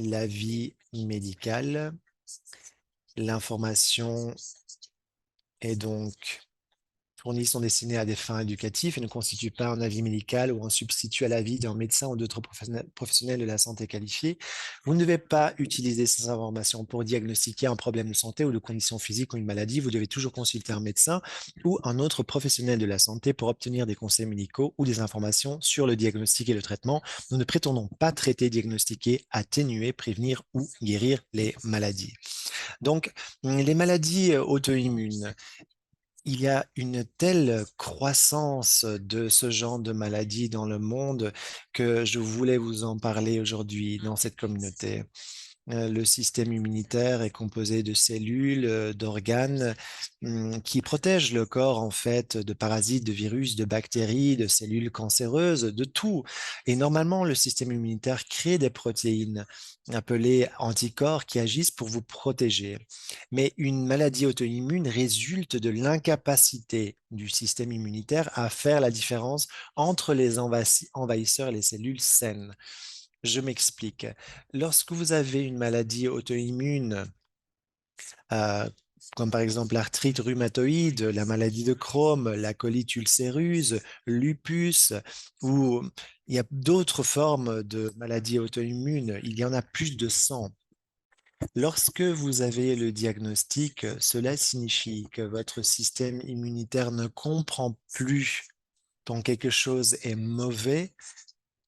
l'avis médical. L'information est donc fournis sont destinés à des fins éducatives et ne constituent pas un avis médical ou un substitut à l'avis d'un médecin ou d'autres professionnels de la santé qualifiés. Vous ne devez pas utiliser ces informations pour diagnostiquer un problème de santé ou de condition physique ou une maladie. Vous devez toujours consulter un médecin ou un autre professionnel de la santé pour obtenir des conseils médicaux ou des informations sur le diagnostic et le traitement. Nous ne prétendons pas traiter, diagnostiquer, atténuer, prévenir ou guérir les maladies. Donc, les maladies auto-immunes, il y a une telle croissance de ce genre de maladie dans le monde que je voulais vous en parler aujourd'hui dans cette communauté. Le système immunitaire est composé de cellules, d'organes qui protègent le corps en fait de parasites, de virus, de bactéries, de cellules cancéreuses, de tout. Et normalement, le système immunitaire crée des protéines appelées anticorps qui agissent pour vous protéger. Mais une maladie auto-immune résulte de l'incapacité du système immunitaire à faire la différence entre les envahisseurs et les cellules saines. Je m'explique. Lorsque vous avez une maladie auto-immune, euh, comme par exemple l'arthrite rhumatoïde, la maladie de Crohn, la colite ulcéreuse, lupus, ou il y a d'autres formes de maladies auto-immunes, il y en a plus de 100. Lorsque vous avez le diagnostic, cela signifie que votre système immunitaire ne comprend plus quand quelque chose est mauvais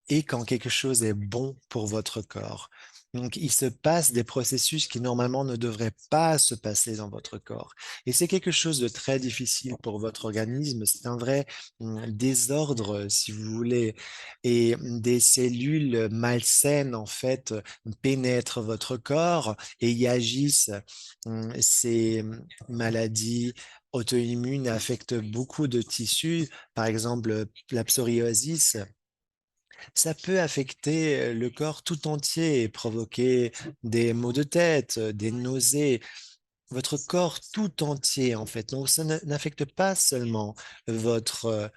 et quand quelque chose est bon pour votre corps. Donc, il se passe des processus qui normalement ne devraient pas se passer dans votre corps. Et c'est quelque chose de très difficile pour votre organisme. C'est un vrai désordre, si vous voulez. Et des cellules malsaines, en fait, pénètrent votre corps et y agissent. Ces maladies auto-immunes affectent beaucoup de tissus. Par exemple, la psoriasis ça peut affecter le corps tout entier et provoquer des maux de tête, des nausées, votre corps tout entier en fait. Donc ça n'affecte pas seulement votre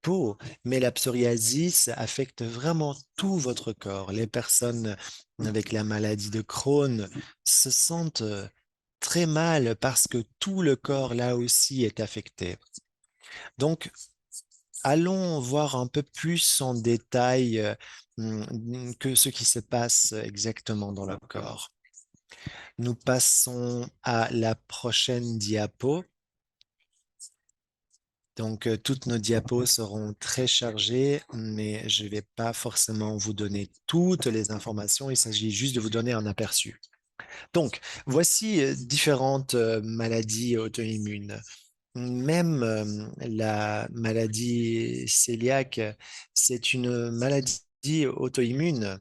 peau, mais la psoriasis affecte vraiment tout votre corps. Les personnes avec la maladie de Crohn se sentent très mal parce que tout le corps là aussi est affecté. Donc, allons voir un peu plus en détail que ce qui se passe exactement dans le corps. Nous passons à la prochaine diapo. Donc, toutes nos diapos seront très chargées, mais je ne vais pas forcément vous donner toutes les informations. Il s'agit juste de vous donner un aperçu. Donc, voici différentes maladies auto-immunes. Même la maladie cœliaque, c'est une maladie auto-immune.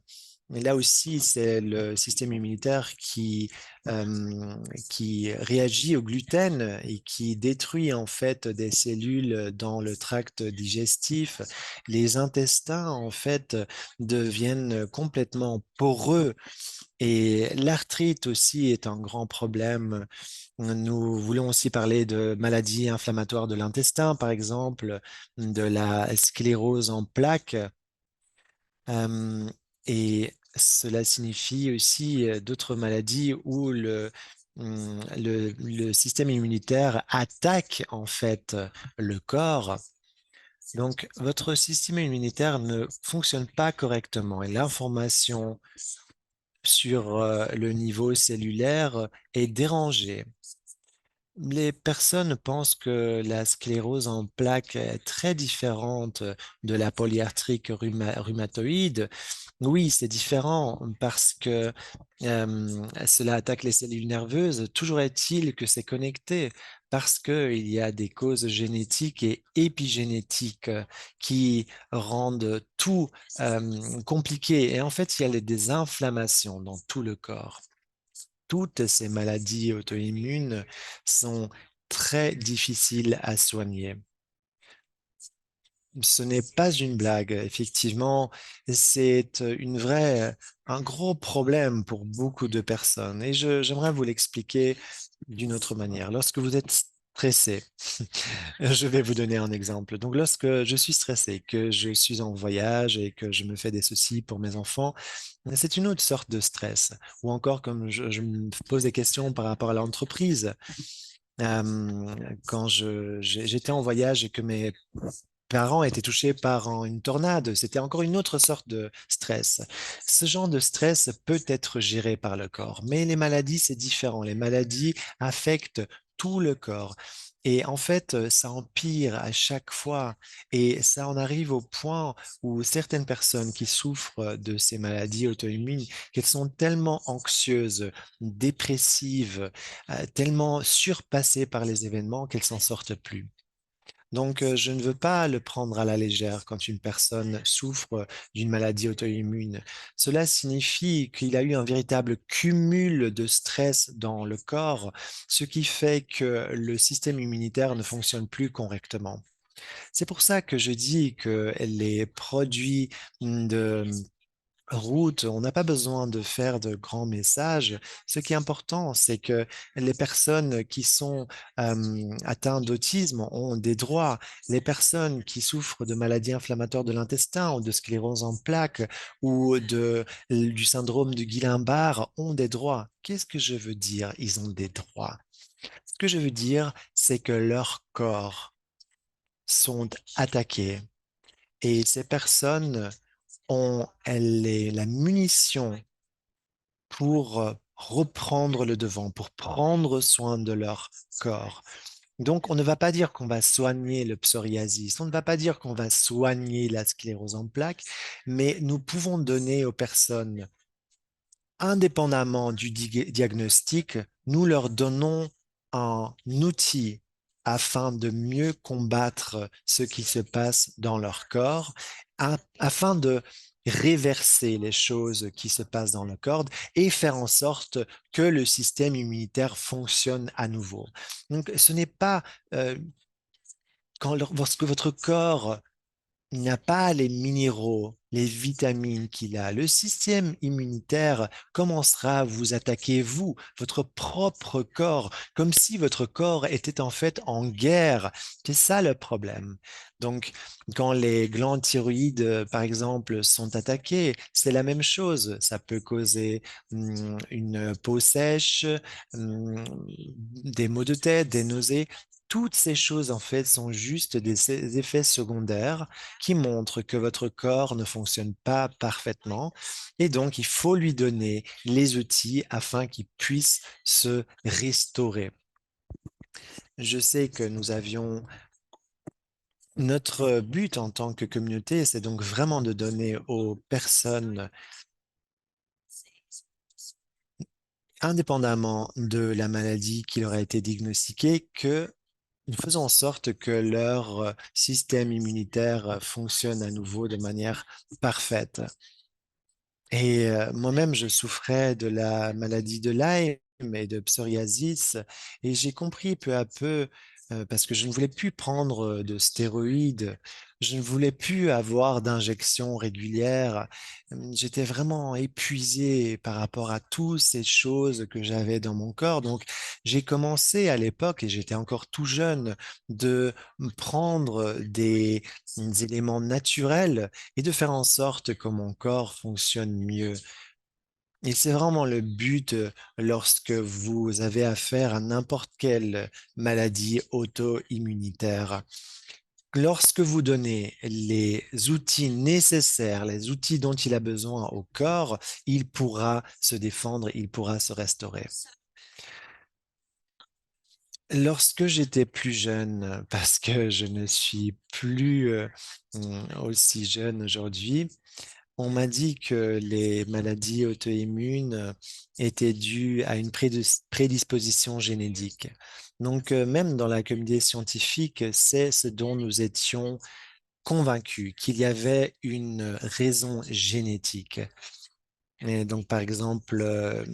Mais là aussi, c'est le système immunitaire qui réagit au gluten et qui détruit en fait des cellules dans le tract digestif. Les intestins, en fait, deviennent complètement poreux et l'arthrite aussi est un grand problème. Nous voulons aussi parler de maladies inflammatoires de l'intestin, par exemple, de la sclérose en plaques. Euh, et cela signifie aussi d'autres maladies où le système immunitaire attaque en fait le corps. Donc, votre système immunitaire ne fonctionne pas correctement et l'information sur le niveau cellulaire est dérangée. Les personnes pensent que la sclérose en plaques est très différente de la polyarthrite rhumatoïde. Oui, c'est différent parce que cela attaque les cellules nerveuses. Toujours est-il que c'est connecté parce qu'il y a des causes génétiques et épigénétiques qui rendent tout compliqué. Et en fait, il y a des inflammations dans tout le corps. Toutes ces maladies auto-immunes sont très difficiles à soigner. Ce n'est pas une blague, effectivement, c'est un gros problème pour beaucoup de personnes et j'aimerais vous l'expliquer d'une autre manière. Lorsque vous êtes stressé, je vais vous donner un exemple. Donc, lorsque je suis stressé, que je suis en voyage et que je me fais des soucis pour mes enfants, c'est une autre sorte de stress. Ou encore, comme je me pose des questions par rapport à l'entreprise. Quand j'étais en voyage et que mes parents étaient touchés par une tornade, c'était encore une autre sorte de stress. Ce genre de stress peut être géré par le corps, mais les maladies, c'est différent. Les maladies affectent tout le corps. Et en fait, ça empire à chaque fois. Et ça en arrive au point où certaines personnes qui souffrent de ces maladies auto-immunes, qu'elles sont tellement anxieuses, dépressives, tellement surpassées par les événements qu'elles s'en sortent plus. Donc, je ne veux pas le prendre à la légère quand une personne souffre d'une maladie auto-immune. Cela signifie qu'il a eu un véritable cumul de stress dans le corps, ce qui fait que le système immunitaire ne fonctionne plus correctement. C'est pour ça que je dis que les produits de route, on n'a pas besoin de faire de grands messages. Ce qui est important, c'est que les personnes qui sont atteintes d'autisme ont des droits. Les personnes qui souffrent de maladies inflammatoires de l'intestin ou de sclérose en plaques ou du syndrome de Guillain-Barré ont des droits. Qu'est-ce que je veux dire? Ils ont des droits. Ce que je veux dire, c'est que leurs corps sont attaqués et ces personnes ont la munition pour reprendre le devant, pour prendre soin de leur corps. Donc, on ne va pas dire qu'on va soigner le psoriasis, on ne va pas dire qu'on va soigner la sclérose en plaques, mais nous pouvons donner aux personnes, indépendamment du diagnostic, nous leur donnons un outil afin de mieux combattre ce qui se passe dans leur corps, afin de réverser les choses qui se passent dans le corps et faire en sorte que le système immunitaire fonctionne à nouveau. Donc, ce n'est pas lorsque votre corps il n'a pas les minéraux, les vitamines qu'il a. Le système immunitaire commencera à vous attaquer, vous, votre propre corps, comme si votre corps était en fait en guerre. C'est ça le problème. Donc, quand les glandes thyroïdes, par exemple, sont attaquées, c'est la même chose. Ça peut causer une peau sèche, des maux de tête, des nausées. Toutes ces choses, en fait, sont juste des effets secondaires qui montre que votre corps ne fonctionne pas parfaitement et donc il faut lui donner les outils afin qu'il puisse se restaurer. Je sais que nous avions notre but en tant que communauté, c'est donc vraiment de donner aux personnes, indépendamment de la maladie qui leur a été diagnostiquée, que nous faisons en sorte que leur système immunitaire fonctionne à nouveau de manière parfaite. Et moi-même, je souffrais de la maladie de Lyme et de psoriasis. Et j'ai compris peu à peu, parce que je ne voulais plus prendre de stéroïdes, je ne voulais plus avoir d'injections régulières. J'étais vraiment épuisé par rapport à toutes ces choses que j'avais dans mon corps. Donc, j'ai commencé à l'époque, et j'étais encore tout jeune, de prendre des éléments naturels et de faire en sorte que mon corps fonctionne mieux. Et c'est vraiment le but lorsque vous avez affaire à n'importe quelle maladie auto-immunitaire. Lorsque vous donnez les outils nécessaires, les outils dont il a besoin au corps, il pourra se défendre, il pourra se restaurer. Lorsque j'étais plus jeune, parce que je ne suis plus aussi jeune aujourd'hui, on m'a dit que les maladies auto-immunes étaient dues à une prédisposition génétique. Donc, même dans la communauté scientifique, c'est ce dont nous étions convaincus, qu'il y avait une raison génétique. Et donc, par exemple,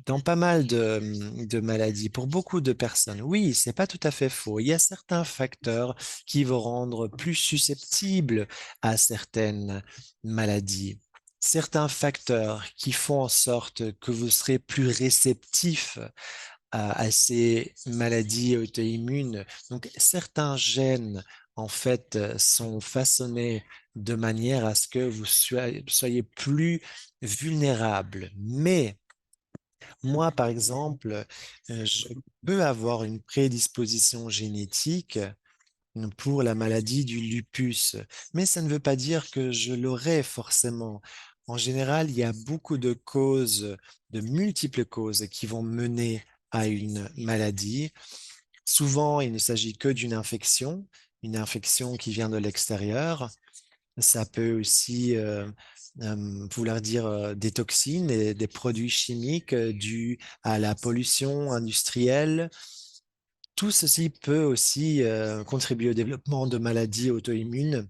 dans pas mal de maladies, pour beaucoup de personnes, oui, c'est pas tout à fait faux. Il y a certains facteurs qui vont rendre plus susceptibles à certaines maladies. Certains facteurs qui font en sorte que vous serez plus réceptif à ces maladies auto-immunes. Donc, certains gènes, en fait, sont façonnés de manière à ce que vous soyez plus vulnérable. Mais moi, par exemple, je peux avoir une prédisposition génétique pour la maladie du lupus, mais ça ne veut pas dire que je l'aurai forcément. En général, il y a beaucoup de causes, de multiples causes qui vont mener à une maladie. Souvent, il ne s'agit que d'une infection, une infection qui vient de l'extérieur. Ça peut aussi vouloir dire des toxines et des produits chimiques dus à la pollution industrielle. Tout ceci peut aussi contribuer au développement de maladies auto-immunes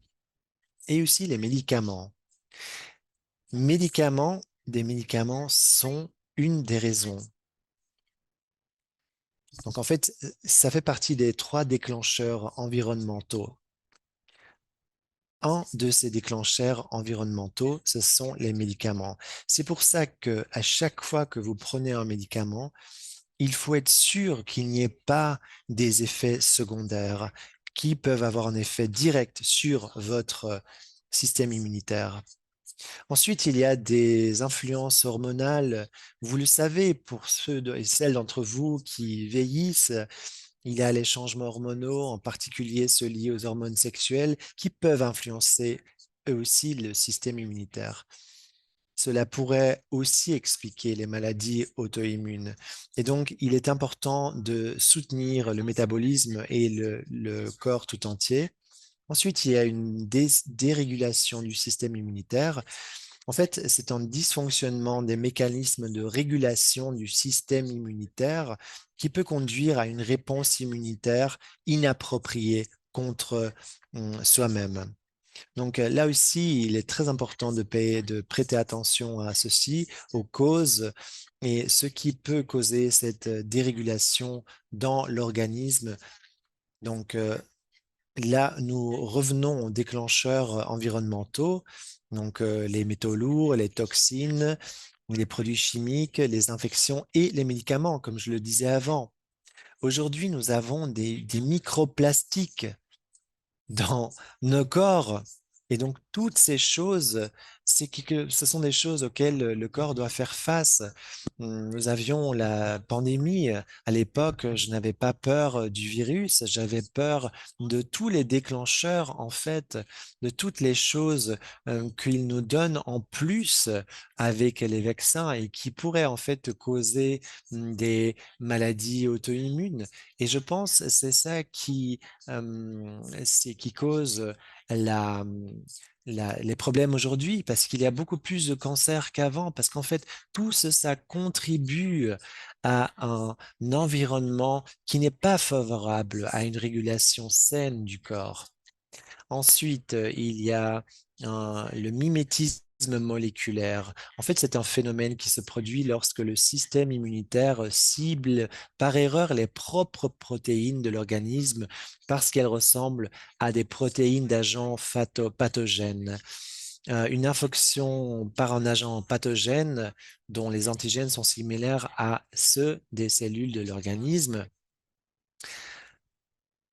et aussi les médicaments. Des médicaments sont une des raisons. Donc en fait, ça fait partie des 3 déclencheurs environnementaux. Un de ces déclencheurs environnementaux, ce sont les médicaments. C'est pour ça que à chaque fois que vous prenez un médicament, il faut être sûr qu'il n'y ait pas des effets secondaires qui peuvent avoir un effet direct sur votre système immunitaire. Ensuite, il y a des influences hormonales. Vous le savez, pour ceux et celles d'entre vous qui vieillissent, il y a les changements hormonaux, en particulier ceux liés aux hormones sexuelles, qui peuvent influencer eux aussi le système immunitaire. Cela pourrait aussi expliquer les maladies auto-immunes. Et donc, il est important de soutenir le métabolisme et le corps tout entier. Ensuite, il y a une dérégulation du système immunitaire. En fait, c'est un dysfonctionnement des mécanismes de régulation du système immunitaire qui peut conduire à une réponse immunitaire inappropriée contre soi-même. Donc là aussi, il est très important de prêter attention à ceci, aux causes et ce qui peut causer cette dérégulation dans l'organisme. Donc là, nous revenons aux déclencheurs environnementaux, donc les métaux lourds, les toxines, les produits chimiques, les infections et les médicaments, comme je le disais avant. Aujourd'hui, nous avons des microplastiques dans nos corps. Et donc, toutes ces choses, ce sont des choses auxquelles le corps doit faire face. Nous avions la pandémie. À l'époque, je n'avais pas peur du virus, j'avais peur de tous les déclencheurs, en fait, de toutes les choses qu'ils nous donnent en plus avec les vaccins et qui pourraient, en fait, causer des maladies auto-immunes. Et je pense que c'est ça c'est qui cause la, les problèmes aujourd'hui, parce qu'il y a beaucoup plus de cancers qu'avant, parce qu'en fait, tout ça contribue à un environnement qui n'est pas favorable à une régulation saine du corps. Ensuite, il y a le mimétisme moléculaire. En fait, c'est un phénomène qui se produit lorsque le système immunitaire cible par erreur les propres protéines de l'organisme parce qu'elles ressemblent à des protéines d'agents pathogènes. Une infection par un agent pathogène dont les antigènes sont similaires à ceux des cellules de l'organisme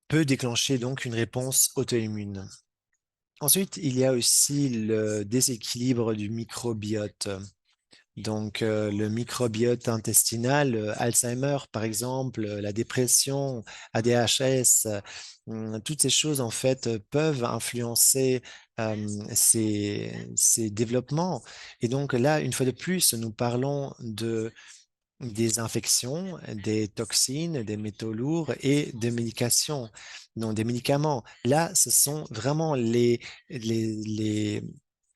peut déclencher donc une réponse auto-immune. Ensuite, il y a aussi le déséquilibre du microbiote. Donc, le microbiote intestinal, Alzheimer par exemple, la dépression, ADHS, toutes ces choses en fait peuvent influencer ces développements. Et donc là, une fois de plus, nous parlons des infections, des toxines, des métaux lourds et des médications, non, des médicaments. Là, ce sont vraiment les, les,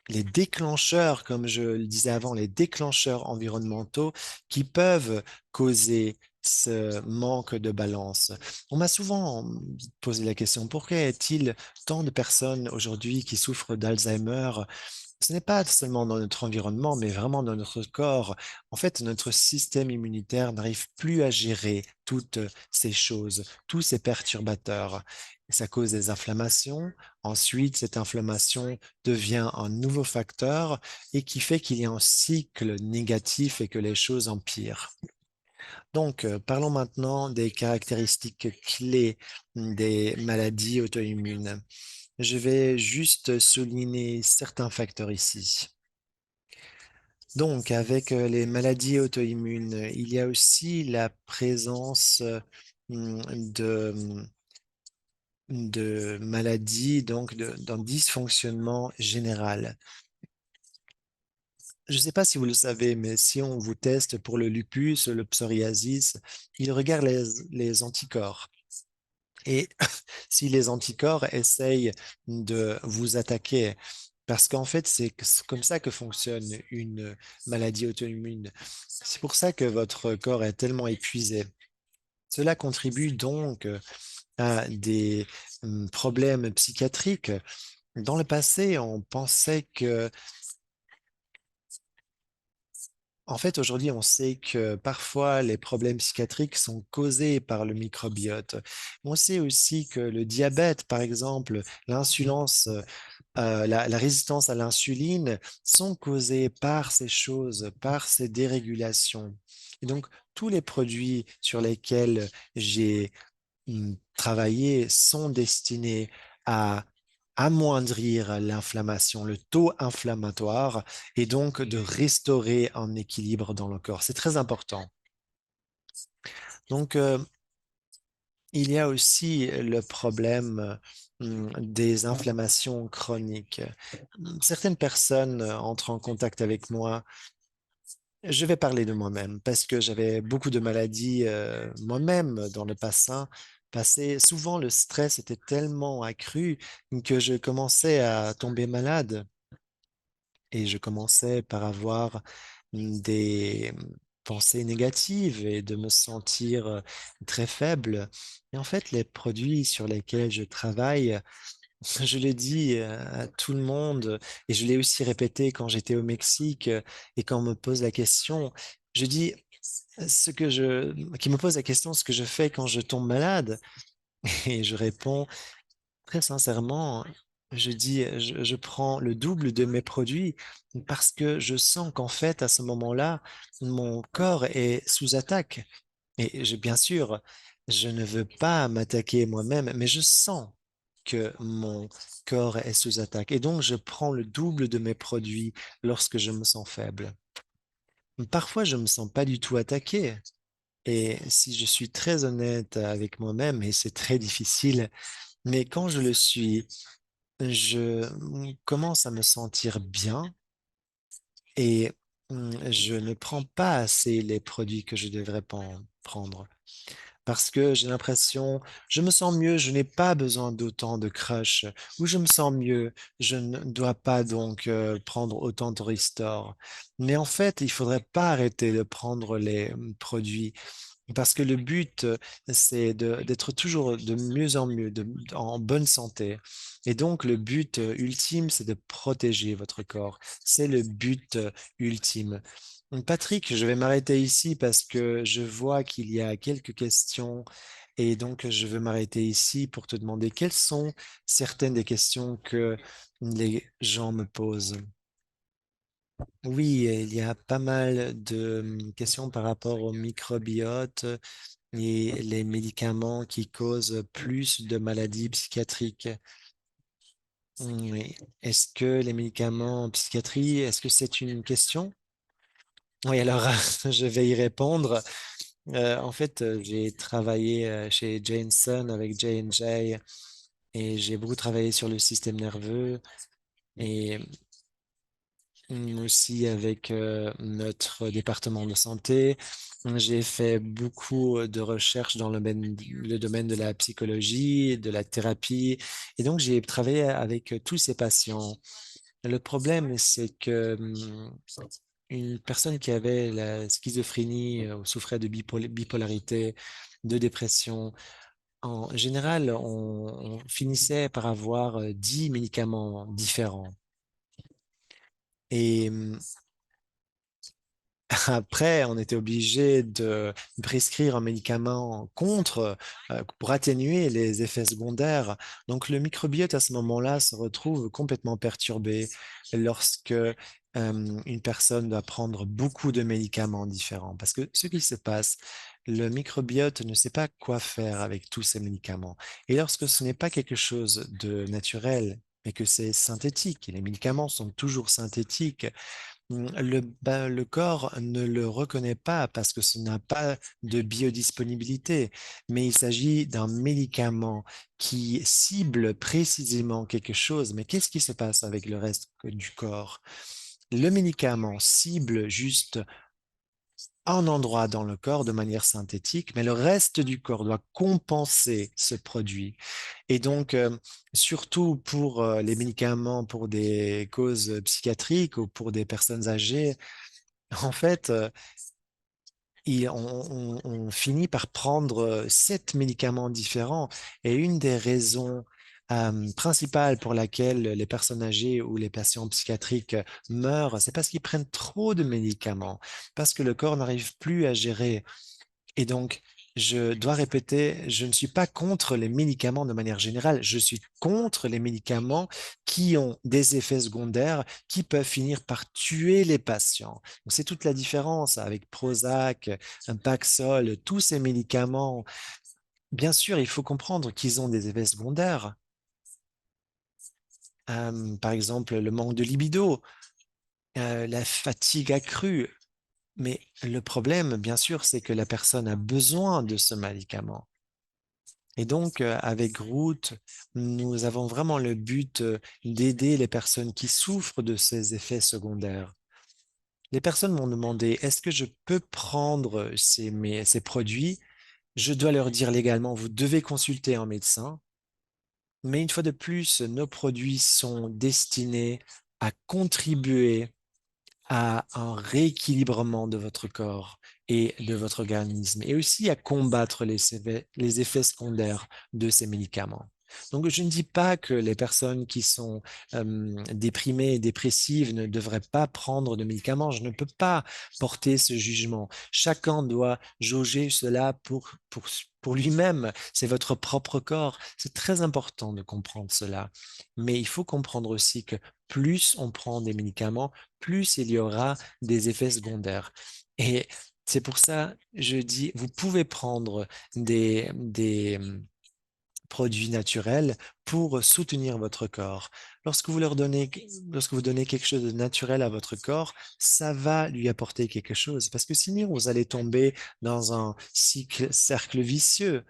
les déclencheurs, comme je le disais avant, les déclencheurs environnementaux qui peuvent causer ce manque de balance. On m'a souvent posé la question, pourquoi est-il tant de personnes aujourd'hui qui souffrent d'Alzheimer? Ce n'est pas seulement dans notre environnement, mais vraiment dans notre corps. En fait, notre système immunitaire n'arrive plus à gérer toutes ces choses, tous ces perturbateurs. Et ça cause des inflammations. Ensuite, cette inflammation devient un nouveau facteur et qui fait qu'il y a un cycle négatif et que les choses empirent. Donc, parlons maintenant des caractéristiques clés des maladies auto-immunes. Je vais juste souligner certains facteurs ici. Donc, avec les maladies auto-immunes, il y a aussi la présence de, de maladies, donc d'un dysfonctionnement général. Je ne sais pas si vous le savez, mais si on vous teste pour le lupus, le psoriasis, il regarde les anticorps. Et si les anticorps essayent de vous attaquer, parce qu'en fait, c'est comme ça que fonctionne une maladie auto-immune. C'est pour ça que votre corps est tellement épuisé. Cela contribue donc à des problèmes psychiatriques. Dans le passé, on pensait que En fait, aujourd'hui, on sait que parfois les problèmes psychiatriques sont causés par le microbiote. On sait aussi que le diabète, par exemple, l'insulence, la résistance à l'insuline sont causées par ces choses, par ces dérégulations. Et donc, tous les produits sur lesquels j'ai travaillés sont destinés à amoindrir l'inflammation, le taux inflammatoire, et donc de restaurer un équilibre dans le corps. C'est très important. Donc, il y a aussi le problème des inflammations chroniques. Certaines personnes entrent en contact avec moi. Je vais parler de moi-même parce que j'avais beaucoup de maladies moi-même dans le passé. Souvent, le stress était tellement accru que je commençais à tomber malade et je commençais par avoir des pensées négatives et de me sentir très faible. Et en fait, les produits sur lesquels je travaille, je l'ai dit à tout le monde et je l'ai aussi répété quand j'étais au Mexique et quand on me pose la question, je dis qui me pose la question ce que je fais quand je tombe malade et je réponds très sincèrement, je dis je prends le double de mes produits parce que je sens qu'en fait à ce moment-là mon corps est sous attaque et bien sûr je ne veux pas m'attaquer moi-même mais je sens que mon corps est sous attaque. Et donc, je prends le double de mes produits lorsque je me sens faible. Parfois, je ne me sens pas du tout attaqué. Et si je suis très honnête avec moi-même, et c'est très difficile, mais quand je le suis, je commence à me sentir bien et je ne prends pas assez les produits que je devrais prendre. Parce que j'ai l'impression, je me sens mieux, je n'ai pas besoin d'autant de crush, ou je me sens mieux, je ne dois pas donc prendre autant de Restore. Mais en fait, il faudrait pas arrêter de prendre les produits parce que le but, c'est d'être toujours de mieux en mieux, en bonne santé. Et donc, le but ultime, c'est de protéger votre corps. C'est le but ultime. Donc, Patrick, je vais m'arrêter ici parce que je vois qu'il y a quelques questions et donc je veux m'arrêter ici pour te demander quelles sont certaines des questions que les gens me posent. Oui, il y a pas mal de questions par rapport au microbiote et les médicaments qui causent plus de maladies psychiatriques. Oui. Est-ce que les médicaments en psychiatrie, est-ce que c'est une question? Oui, alors je vais y répondre. En fait, j'ai travaillé chez Janssen avec J&J et j'ai beaucoup travaillé sur le système nerveux et aussi avec notre département de santé. J'ai fait beaucoup de recherches dans le domaine de la psychologie, de la thérapie, et donc j'ai travaillé avec tous ces patients. Le problème, c'est que une personne qui avait la schizophrénie ou souffrait de bipolarité, de dépression, en général, on finissait par avoir 10 médicaments différents. Et Après, on était obligé de prescrire un médicament pour atténuer les effets secondaires. Donc, le microbiote à ce moment-là se retrouve complètement perturbé lorsque une personne doit prendre beaucoup de médicaments différents. Parce que ce qui se passe, le microbiote ne sait pas quoi faire avec tous ces médicaments. Et lorsque ce n'est pas quelque chose de naturel, mais que c'est synthétique, et les médicaments sont toujours synthétiques, le corps ne le reconnaît pas parce que ce n'a pas de biodisponibilité, mais il s'agit d'un médicament qui cible précisément quelque chose. Mais qu'est-ce qui se passe avec le reste du corps? Le médicament cible juste un endroit dans le corps de manière synthétique, mais le reste du corps doit compenser ce produit. Et donc, surtout pour les médicaments pour des causes psychiatriques ou pour des personnes âgées, en fait, on finit par prendre 7 médicaments différents. Et une des raisons principales pour laquelle les personnes âgées ou les patients psychiatriques meurent, c'est parce qu'ils prennent trop de médicaments, parce que le corps n'arrive plus à gérer. Et donc, je dois répéter, je ne suis pas contre les médicaments de manière générale, je suis contre les médicaments qui ont des effets secondaires qui peuvent finir par tuer les patients. Donc, c'est toute la différence avec Prozac, Paxol, tous ces médicaments. Bien sûr, il faut comprendre qu'ils ont des effets secondaires. Par exemple, le manque de libido, la fatigue accrue. Mais le problème, bien sûr, c'est que la personne a besoin de ce médicament. Et donc, avec Root, nous avons vraiment le but d'aider les personnes qui souffrent de ces effets secondaires. Les personnes m'ont demandé, est-ce que je peux prendre ces produits? Je dois leur dire légalement, vous devez consulter un médecin. Mais une fois de plus, nos produits sont destinés à contribuer à un rééquilibrement de votre corps et de votre organisme, et aussi à combattre les effets secondaires de ces médicaments. Donc, je ne dis pas que les personnes qui sont déprimées et dépressives ne devraient pas prendre de médicaments. Je ne peux pas porter ce jugement. Chacun doit jauger cela pour lui-même. C'est votre propre corps. C'est très important de comprendre cela. Mais il faut comprendre aussi que plus on prend des médicaments, plus il y aura des effets secondaires. Et c'est pour ça, je dis, vous pouvez prendre des produits naturels pour soutenir votre corps. Lorsque vous donnez quelque chose de naturel à votre corps, ça va lui apporter quelque chose. Parce que sinon, vous allez tomber dans un cercle vicieux.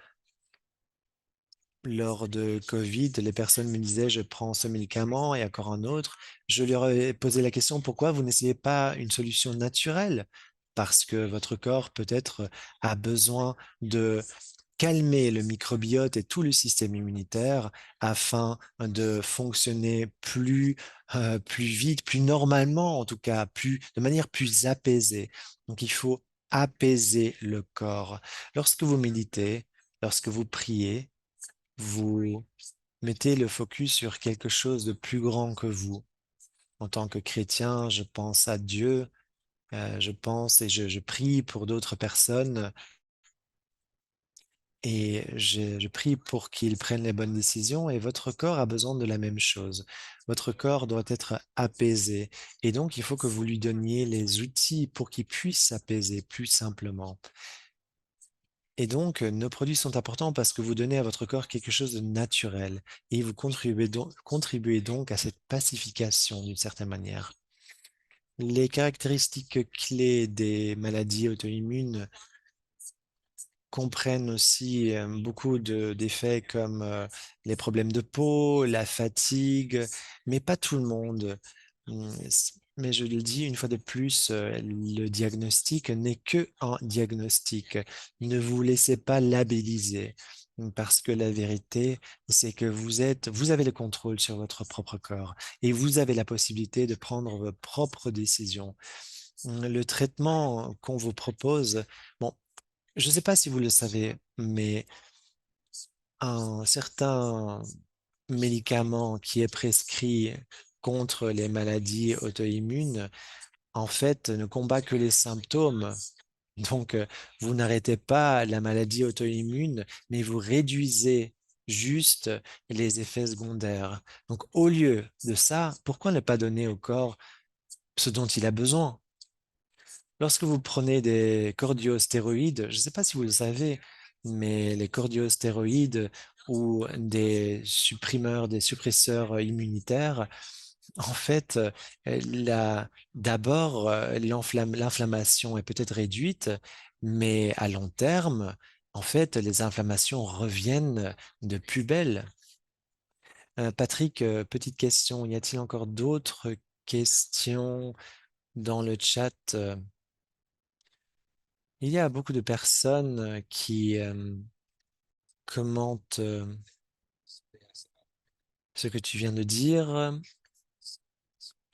Lors de Covid, les personnes me disaient, je prends ce médicament et encore un autre. Je leur ai posé la question, pourquoi vous n'essayez pas une solution naturelle? Parce que votre corps peut-être a besoin de calmer le microbiote et tout le système immunitaire afin de fonctionner plus vite, plus normalement, en tout cas, de manière plus apaisée. Donc, il faut apaiser le corps. Lorsque vous méditez, lorsque vous priez, vous mettez le focus sur quelque chose de plus grand que vous. En tant que chrétien, je pense à Dieu, je pense et je prie pour d'autres personnes et je prie pour qu'ils prennent les bonnes décisions et votre corps a besoin de la même chose. Votre corps doit être apaisé et donc il faut que vous lui donniez les outils pour qu'il puisse s'apaiser plus simplement. Et donc, nos produits sont importants parce que vous donnez à votre corps quelque chose de naturel et vous contribuez donc à cette pacification d'une certaine manière. Les caractéristiques clés des maladies auto-immunes comprennent aussi beaucoup d'effets comme les problèmes de peau, la fatigue, mais pas tout le monde. Mais je le dis une fois de plus, le diagnostic n'est que un diagnostic. Ne vous laissez pas labelliser. Parce que la vérité, c'est que vous avez le contrôle sur votre propre corps et vous avez la possibilité de prendre vos propres décisions. Le traitement qu'on vous propose, bon, je ne sais pas si vous le savez, mais un certain médicament qui est prescrit contre les maladies auto-immunes en fait, ne combat que les symptômes. Donc, vous n'arrêtez pas la maladie auto-immune, mais vous réduisez juste les effets secondaires. Donc, au lieu de ça, pourquoi ne pas donner au corps ce dont il a besoin? Lorsque vous prenez des cortiostéroïdes, je ne sais pas si vous le savez, mais les cortiostéroïdes ou des supprimeurs, des suppresseurs immunitaires, en fait, d'abord, l'inflammation est peut-être réduite, mais à long terme, en fait, les inflammations reviennent de plus belle. Patrick, petite question, y a-t-il encore d'autres questions dans le chat? Il y a beaucoup de personnes qui commentent ce que tu viens de dire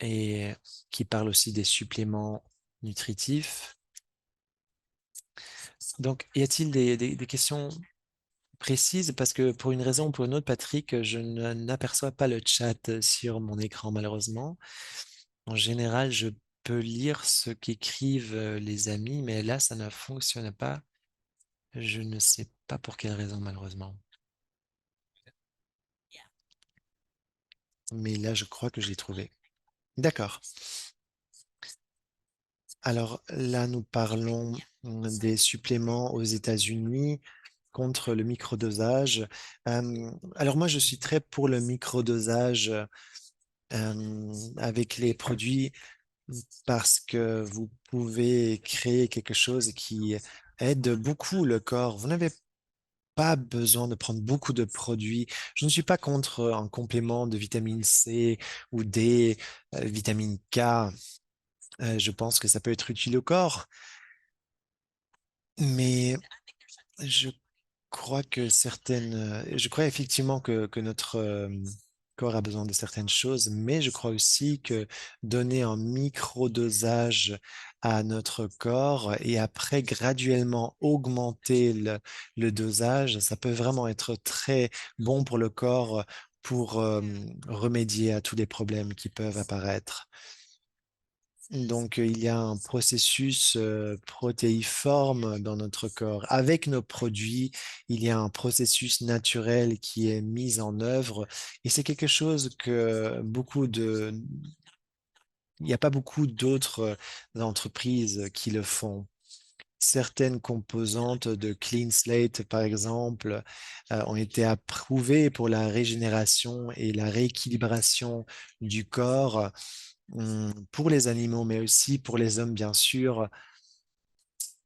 et qui parlent aussi des suppléments nutritifs. Donc, y a-t-il des questions précises? Parce que pour une raison ou pour une autre, Patrick, je n'aperçois pas le chat sur mon écran, malheureusement. En général, je peux lire ce qu'écrivent les amis, mais là, ça ne fonctionne pas. Je ne sais pas pour quelle raison, malheureusement. Mais là, je crois que je l'ai trouvé. D'accord. Alors là, nous parlons des suppléments aux États-Unis contre le microdosage. Alors moi, je suis très pour le microdosage avec les produits parce que vous pouvez créer quelque chose qui aide beaucoup le corps. Vous n'avez pas besoin de prendre beaucoup de produits. Je ne suis pas contre un complément de vitamine C ou D, vitamine K. Je pense que ça peut être utile au corps, mais je je crois effectivement que notre corps a besoin de certaines choses, mais je crois aussi que donner un micro-dosage à notre corps et après graduellement augmenter le dosage, ça peut vraiment être très bon pour le corps pour remédier à tous les problèmes qui peuvent apparaître. Donc, il y a un processus protéiforme dans notre corps. Avec nos produits, il y a un processus naturel qui est mis en œuvre et c'est quelque chose que il n'y a pas beaucoup d'autres entreprises qui le font. Certaines composantes de Clean Slate, par exemple, ont été approuvées pour la régénération et la rééquilibration du corps pour les animaux, mais aussi pour les hommes, bien sûr.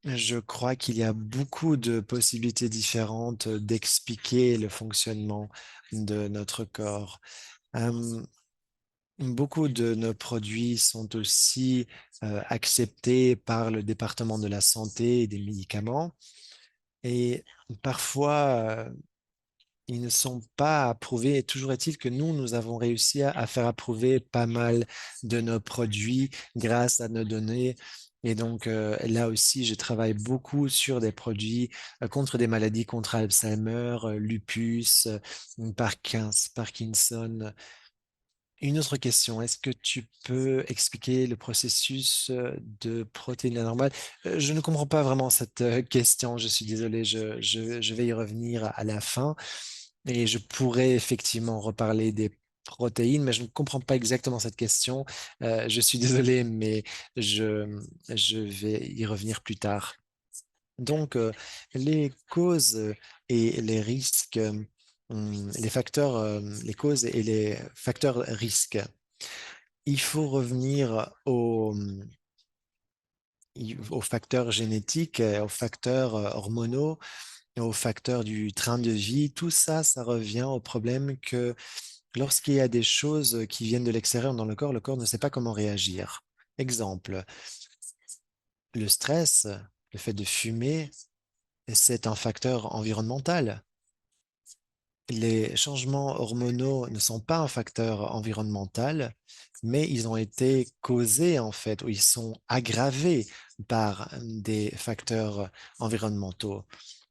Je crois qu'il y a beaucoup de possibilités différentes d'expliquer le fonctionnement de notre corps. Euh, Beaucoup de nos produits sont aussi acceptés par le département de la santé et des médicaments. Et parfois, ils ne sont pas approuvés. Et toujours est-il que nous avons réussi à faire approuver pas mal de nos produits grâce à nos données. Et donc là aussi, je travaille beaucoup sur des produits contre des maladies, contre Alzheimer, lupus, Parkinson. Une autre question, est-ce que tu peux expliquer le processus de protéines anormales? Je ne comprends pas vraiment cette question, je suis désolé, je vais y revenir à la fin. Et je pourrais effectivement reparler des protéines, mais je ne comprends pas exactement cette question. Je suis désolé, mais je vais y revenir plus tard. Donc, les causes et les risques, les facteurs, les causes et les facteurs risques. Il faut revenir aux facteurs génétiques, aux facteurs hormonaux, aux facteurs du train de vie. Tout ça, ça revient au problème que lorsqu'il y a des choses qui viennent de l'extérieur dans le corps ne sait pas comment réagir. Exemple, le stress, le fait de fumer, c'est un facteur environnemental. Les changements hormonaux ne sont pas un facteur environnemental, mais ils ont été causés en fait, ou ils sont aggravés par des facteurs environnementaux.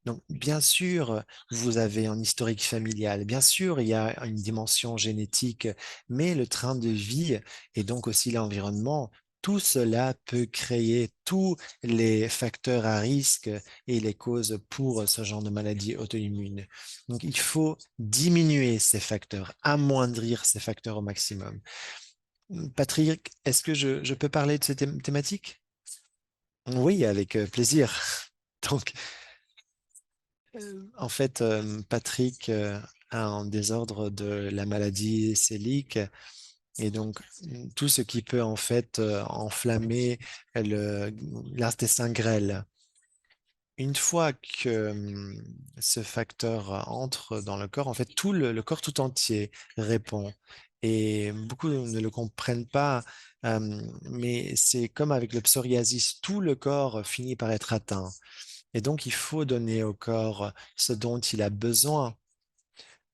Donc, bien sûr, vous avez un historique familial, bien sûr, il y a une dimension génétique, mais le train de vie et donc aussi l'environnement, tout cela peut créer tous les facteurs à risque et les causes pour ce genre de maladie auto-immune. Donc, il faut diminuer ces facteurs, amoindrir ces facteurs au maximum. Patrick, est-ce que je peux parler de cette thématique? Oui, avec plaisir. Donc, en fait, Patrick a un désordre de la maladie cœliaque et donc tout ce qui peut en fait enflammer l'intestin grêle. Une fois que ce facteur entre dans le corps, en fait, tout le corps tout entier répond. Et beaucoup ne le comprennent pas, mais c'est comme avec le psoriasis, tout le corps finit par être atteint. Et donc, il faut donner au corps ce dont il a besoin.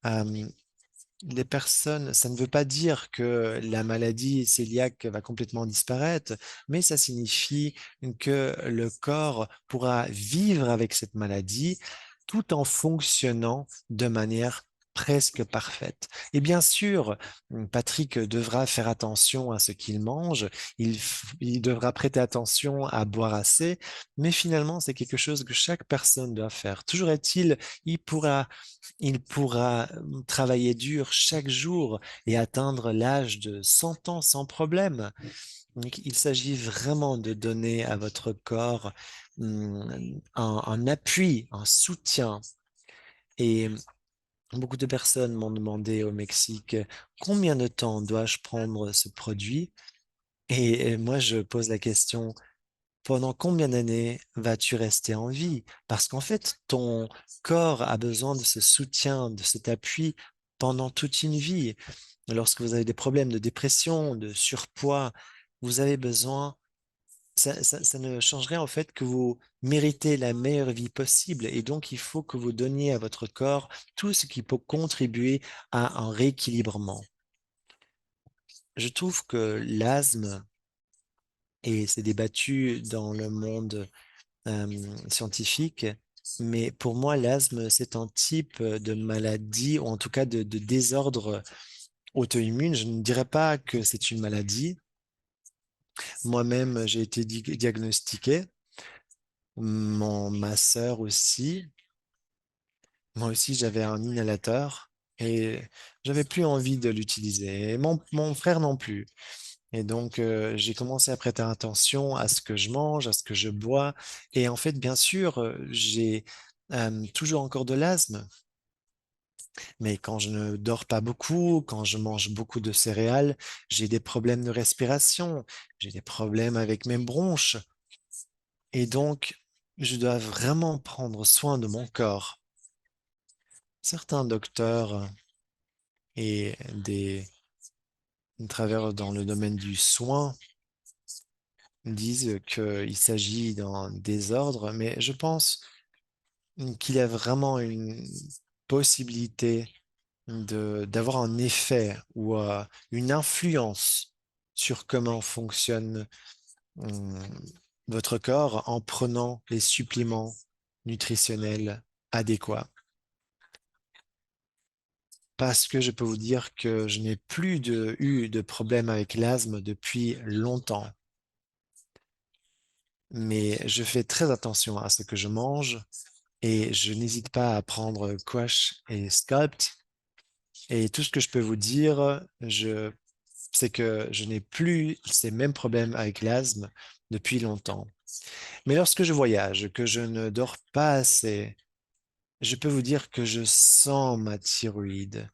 Euh, les personnes, ça ne veut pas dire que la maladie cœliaque va complètement disparaître, mais ça signifie que le corps pourra vivre avec cette maladie tout en fonctionnant de manière presque parfaite. Et bien sûr, Patrick devra faire attention à ce qu'il mange, il devra prêter attention à boire assez, mais finalement, c'est quelque chose que chaque personne doit faire. Toujours est-il, il pourra travailler dur chaque jour et atteindre l'âge de 100 ans sans problème. Donc, il s'agit vraiment de donner à votre corps un appui, un soutien. Et beaucoup de personnes m'ont demandé au Mexique combien de temps dois-je prendre ce produit? Et moi, je pose la question, pendant combien d'années vas-tu rester en vie? Parce qu'en fait, ton corps a besoin de ce soutien, de cet appui pendant toute une vie. Lorsque vous avez des problèmes de dépression, de surpoids, vous avez besoin, ça ne changerait en fait que vous méritez la meilleure vie possible et donc il faut que vous donniez à votre corps tout ce qui peut contribuer à un rééquilibrement. Je trouve que l'asthme, et c'est débattu dans le monde scientifique, mais pour moi, l'asthme, c'est un type de maladie, ou en tout cas de désordre auto-immune. Je ne dirais pas que c'est une maladie. Moi-même, j'ai été diagnostiqué, ma sœur aussi. Moi aussi, j'avais un inhalateur et j'avais plus envie de l'utiliser. Et mon frère non plus. Et donc, j'ai commencé à prêter attention à ce que je mange, à ce que je bois. Et en fait, bien sûr, j'ai toujours encore de l'asthme. Mais quand je ne dors pas beaucoup, quand je mange beaucoup de céréales, j'ai des problèmes de respiration, j'ai des problèmes avec mes bronches. Et donc, je dois vraiment prendre soin de mon corps. Certains docteurs et des travailleurs dans le domaine du soin disent qu'il s'agit d'un désordre, mais je pense qu'il y a vraiment une possibilité d'avoir un effet ou une influence sur comment fonctionne hum, votre corps en prenant les suppléments nutritionnels adéquats. Parce que je peux vous dire que je n'ai plus eu de problème avec l'asthme depuis longtemps. Mais je fais très attention à ce que je mange et je n'hésite pas à prendre Quash et Sculpt. Et tout ce que je peux vous dire, c'est que je n'ai plus ces mêmes problèmes avec l'asthme depuis longtemps. Mais lorsque je voyage, que je ne dors pas assez, je peux vous dire que je sens ma thyroïde.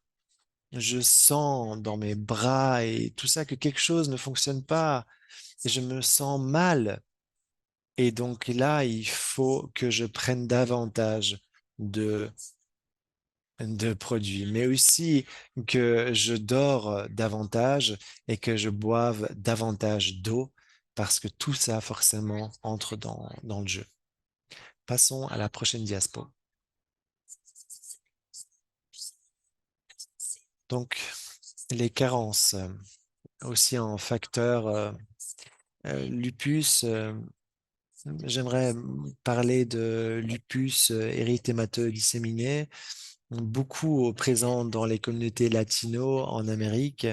Je sens dans mes bras et tout ça que quelque chose ne fonctionne pas et je me sens mal. Et donc là, il faut que je prenne davantage de, de produits, mais aussi que je dors davantage et que je boive davantage d'eau parce que tout ça forcément entre dans le jeu. Passons à la prochaine diapo. Donc, les carences, aussi un facteur lupus. J'aimerais parler de lupus érythémateux disséminé, beaucoup présent dans les communautés latino en Amérique.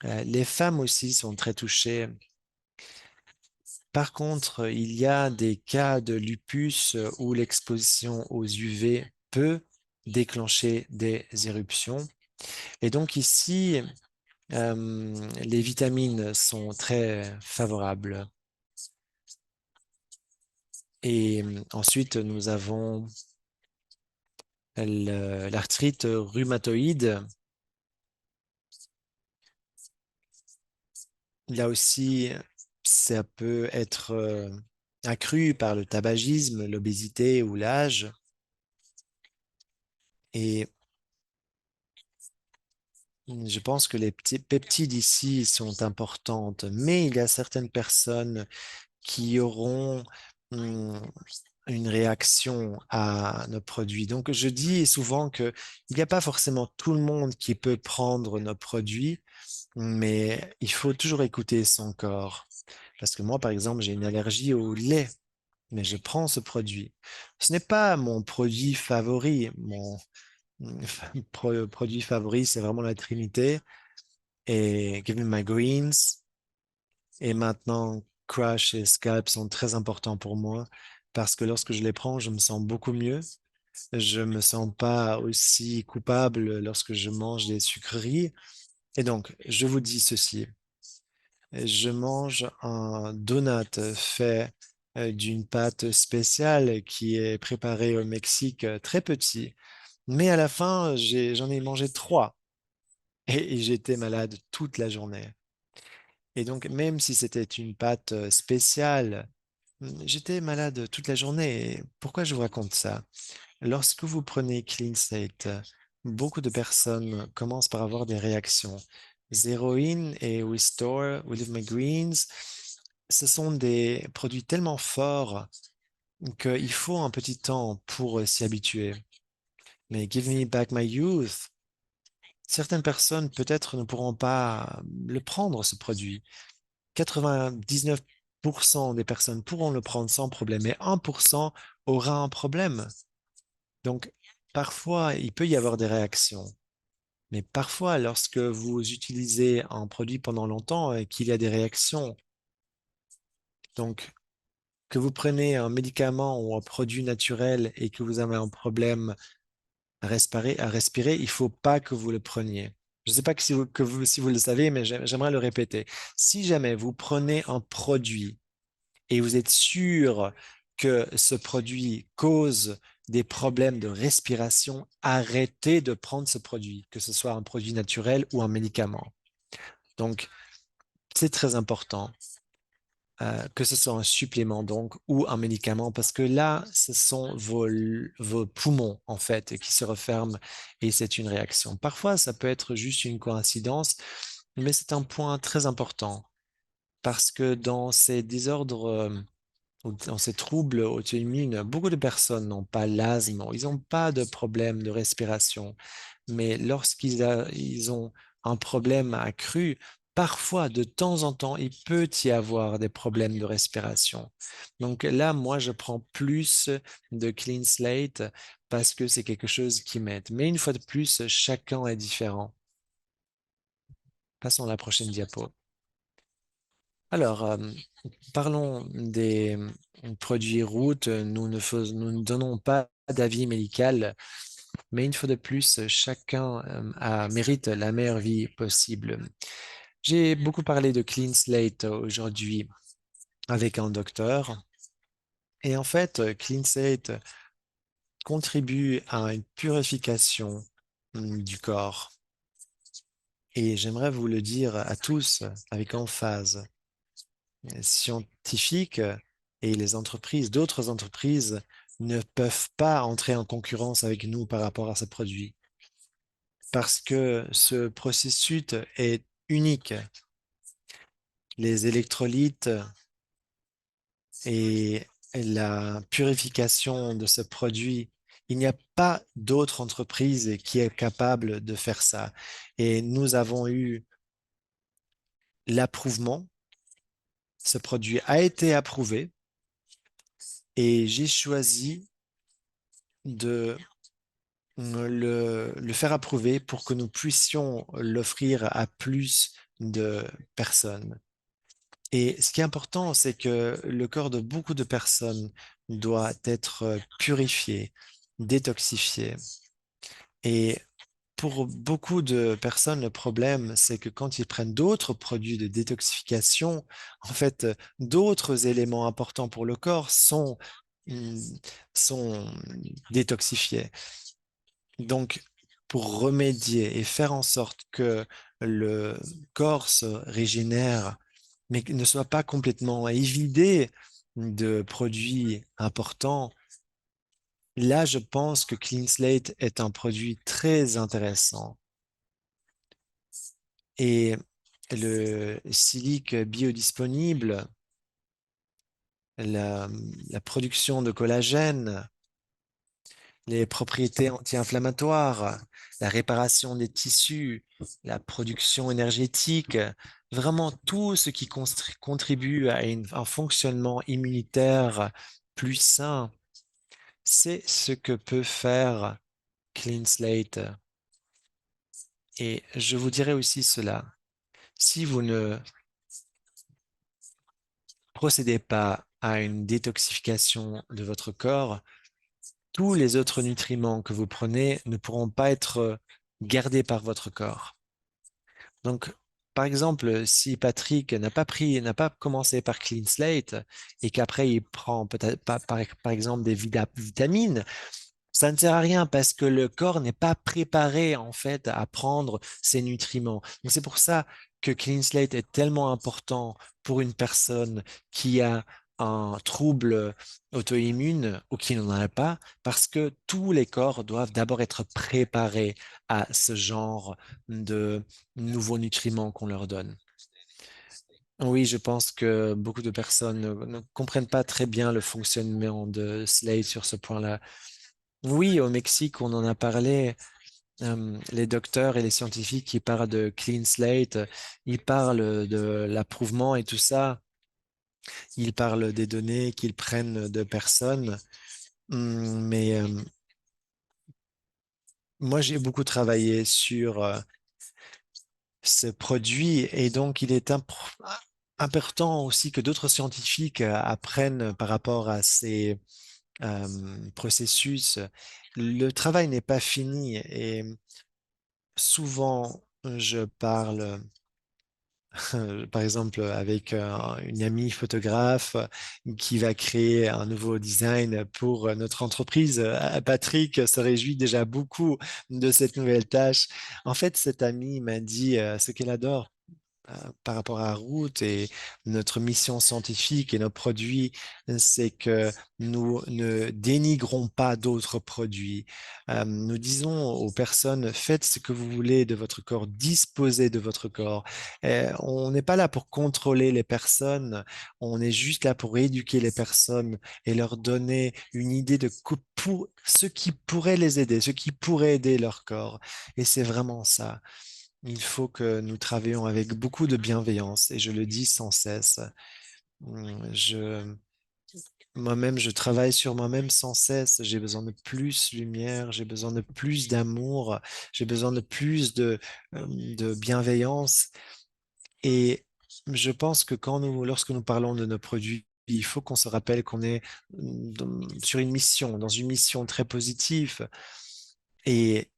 Les femmes aussi sont très touchées. Par contre, il y a des cas de lupus où l'exposition aux UV peut déclencher des éruptions. Et donc ici, les vitamines sont très favorables. Et ensuite, nous avons l'arthrite rhumatoïde. Là aussi, ça peut être accru par le tabagisme, l'obésité ou l'âge. Et je pense que les petits peptides ici sont importantes, mais il y a certaines personnes qui auront hum, une réaction à nos produits. Donc, je dis souvent que il n'y a pas forcément tout le monde qui peut prendre nos produits, mais il faut toujours écouter son corps. Parce que moi, par exemple, j'ai une allergie au lait, mais je prends ce produit. Ce n'est pas mon produit favori. Mon produit favori, c'est vraiment la Trinité et Give Me My Greens. Et maintenant, Crush et Scalp sont très importants pour moi parce que lorsque je les prends, je me sens beaucoup mieux. Je me sens pas aussi coupable lorsque je mange des sucreries. Et donc, je vous dis ceci. Je mange un donut fait d'une pâte spéciale qui est préparée au Mexique, très petit. Mais à la fin, j'en ai mangé trois et j'étais malade toute la journée. Et donc, même si c'était une pâte spéciale, j'étais malade toute la journée. Et pourquoi je vous raconte ça? Lorsque vous prenez Clean Slate, beaucoup de personnes commencent par avoir des réactions. Zéroïne et Restore, We Live My Greens, ce sont des produits tellement forts qu'il faut un petit temps pour s'y habituer. Mais Give Me Back My Youth, certaines personnes peut-être ne pourront pas le prendre, ce produit. 99% des personnes pourront le prendre sans problème, mais 1% aura un problème. Donc, parfois, il peut y avoir des réactions. Mais parfois, lorsque vous utilisez un produit pendant longtemps et qu'il y a des réactions, donc que vous prenez un médicament ou un produit naturel et que vous avez un problème à respirer, il faut pas que vous le preniez. Je ne sais pas si vous le savez, mais j'aimerais le répéter. Si jamais vous prenez un produit et vous êtes sûr que ce produit cause des problèmes de respiration, arrêtez de prendre ce produit, que ce soit un produit naturel ou un médicament. Donc, c'est très important que ce soit un supplément donc ou un médicament parce que là, ce sont vos poumons en fait qui se referment et c'est une réaction. Parfois, ça peut être juste une coïncidence, mais c'est un point très important parce que dans ces désordres dans ces troubles auto-immunes, beaucoup de personnes n'ont pas l'asthme, ils n'ont pas de problème de respiration. Mais ils ont un problème accru, parfois, de temps en temps, il peut y avoir des problèmes de respiration. Donc là, moi, je prends plus de Clean Slate parce que c'est quelque chose qui m'aide. Mais une fois de plus, chacun est différent. Passons à la prochaine diapo. Alors, parlons des produits routes. Nous ne donnons pas d'avis médical, mais une fois de plus, chacun mérite la meilleure vie possible. J'ai beaucoup parlé de Clean Slate aujourd'hui avec un docteur. Et en fait, Clean Slate contribue à une purification du corps. Et j'aimerais vous le dire à tous avec emphase. Scientifiques et les entreprises, d'autres entreprises ne peuvent pas entrer en concurrence avec nous par rapport à ce produit parce que ce processus est unique. Les électrolytes et la purification de ce produit, il n'y a pas d'autre entreprise qui est capable de faire ça. Et nous avons eu l'approuvement. Ce produit a été approuvé et j'ai choisi de le faire approuver pour que nous puissions l'offrir à plus de personnes. Et ce qui est important, c'est que le corps de beaucoup de personnes doit être purifié, détoxifié. Et pour beaucoup de personnes, le problème, c'est que quand ils prennent d'autres produits de détoxification, en fait, d'autres éléments importants pour le corps mm, sont détoxifiés. Donc, pour remédier et faire en sorte que le corps se régénère, mais ne soit pas complètement évidé de produits importants, là, je pense que Clean Slate est un produit très intéressant. Et le silique biodisponible, la, la production de collagène, les propriétés anti-inflammatoires, la réparation des tissus, la production énergétique, vraiment tout ce qui contribue à un fonctionnement immunitaire plus sain, c'est ce que peut faire Clean Slate. Et je vous dirais aussi cela. Si vous ne procédez pas à une détoxification de votre corps, tous les autres nutriments que vous prenez ne pourront pas être gardés par votre corps. Donc, par exemple, si Patrick n'a pas commencé par Clean Slate et qu'après il prend peut-être par exemple des vitamines, ça ne sert à rien parce que le corps n'est pas préparé en fait à prendre ces nutriments. Donc c'est pour ça que Clean Slate est tellement important pour une personne qui a un trouble auto-immune ou qui n'en a pas, parce que tous les corps doivent d'abord être préparés à ce genre de nouveaux nutriments qu'on leur donne. Oui, je pense que beaucoup de personnes ne comprennent pas très bien le fonctionnement de Slate sur ce point-là. Oui, au Mexique, on en a parlé. Les docteurs et les scientifiques qui parlent de clean slate, ils parlent de l'approuvement et tout ça. Ils parlent des données qu'ils prennent de personnes. Mais moi, j'ai beaucoup travaillé sur ce produit et donc il est important aussi que d'autres scientifiques apprennent par rapport à ces processus. Le travail n'est pas fini et souvent, je parle, par exemple, avec une amie photographe qui va créer un nouveau design pour notre entreprise. Patrick se réjouit déjà beaucoup de cette nouvelle tâche. En fait, cette amie m'a dit ce qu'elle adore par rapport à Route et notre mission scientifique et nos produits, c'est que nous ne dénigrons pas d'autres produits. Nous disons aux personnes, faites ce que vous voulez de votre corps, disposez de votre corps. On n'est pas là pour contrôler les personnes, on est juste là pour éduquer les personnes et leur donner une idée de pour ce qui pourrait les aider, ce qui pourrait aider leur corps. Et c'est vraiment ça. Il faut que nous travaillions avec beaucoup de bienveillance et je le dis sans cesse. Je, moi-même, je travaille sur moi-même sans cesse. J'ai besoin de plus de lumière, j'ai besoin de plus d'amour, j'ai besoin de plus de bienveillance. Et je pense que lorsque nous parlons de nos produits, il faut qu'on se rappelle qu'on est sur une mission, dans une mission très positive et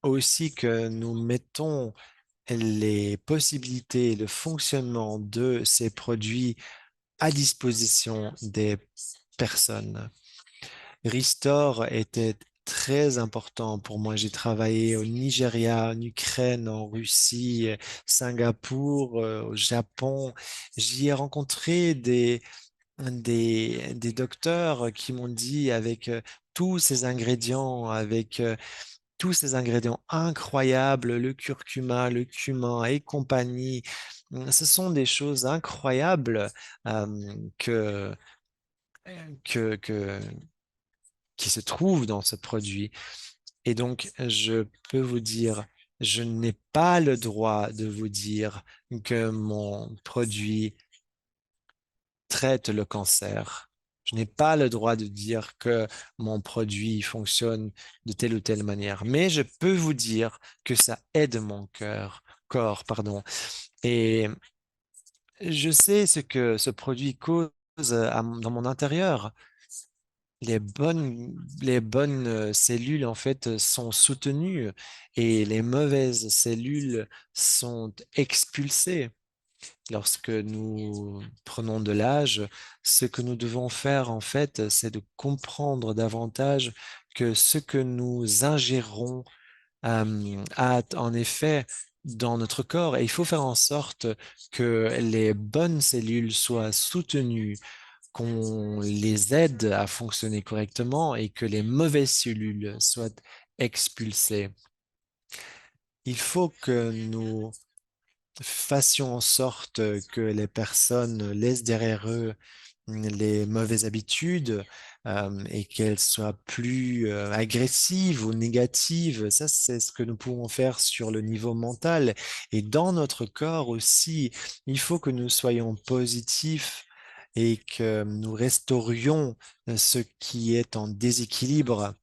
aussi que nous mettons les possibilités, le fonctionnement de ces produits à disposition des personnes. Restore était très important pour moi. J'ai travaillé au Nigeria, en Ukraine, en Russie, Singapour, au Japon. J'y ai rencontré des docteurs qui m'ont dit avec tous ces ingrédients, avec tous ces ingrédients incroyables, le curcuma, le cumin et compagnie. Ce sont des choses incroyables que, que, que- qui se trouvent dans ce produit. Et donc, je peux vous dire, je n'ai pas le droit de vous dire que mon produit traite le cancer. Je n'ai pas le droit de dire que mon produit fonctionne de telle ou telle manière, mais je peux vous dire que ça aide mon corps, pardon. Et Je sais ce que ce produit cause dans mon intérieur. Les bonnes cellules, en fait, sont soutenues et les mauvaises cellules sont expulsées. Lorsque nous prenons de l'âge, ce que nous devons faire, en fait, c'est de comprendre davantage que ce que nous ingérons a en effet dans notre corps et il faut faire en sorte que les bonnes cellules soient soutenues, qu'on les aide à fonctionner correctement et que les mauvaises cellules soient expulsées. Il faut que nous fassions en sorte que les personnes laissent derrière eux les mauvaises habitudes et qu'elles soient plus agressives ou négatives. Ça, c'est ce que nous pouvons faire sur le niveau mental. Et dans notre corps aussi, il faut que nous soyons positifs et que nous restaurions ce qui est en déséquilibre.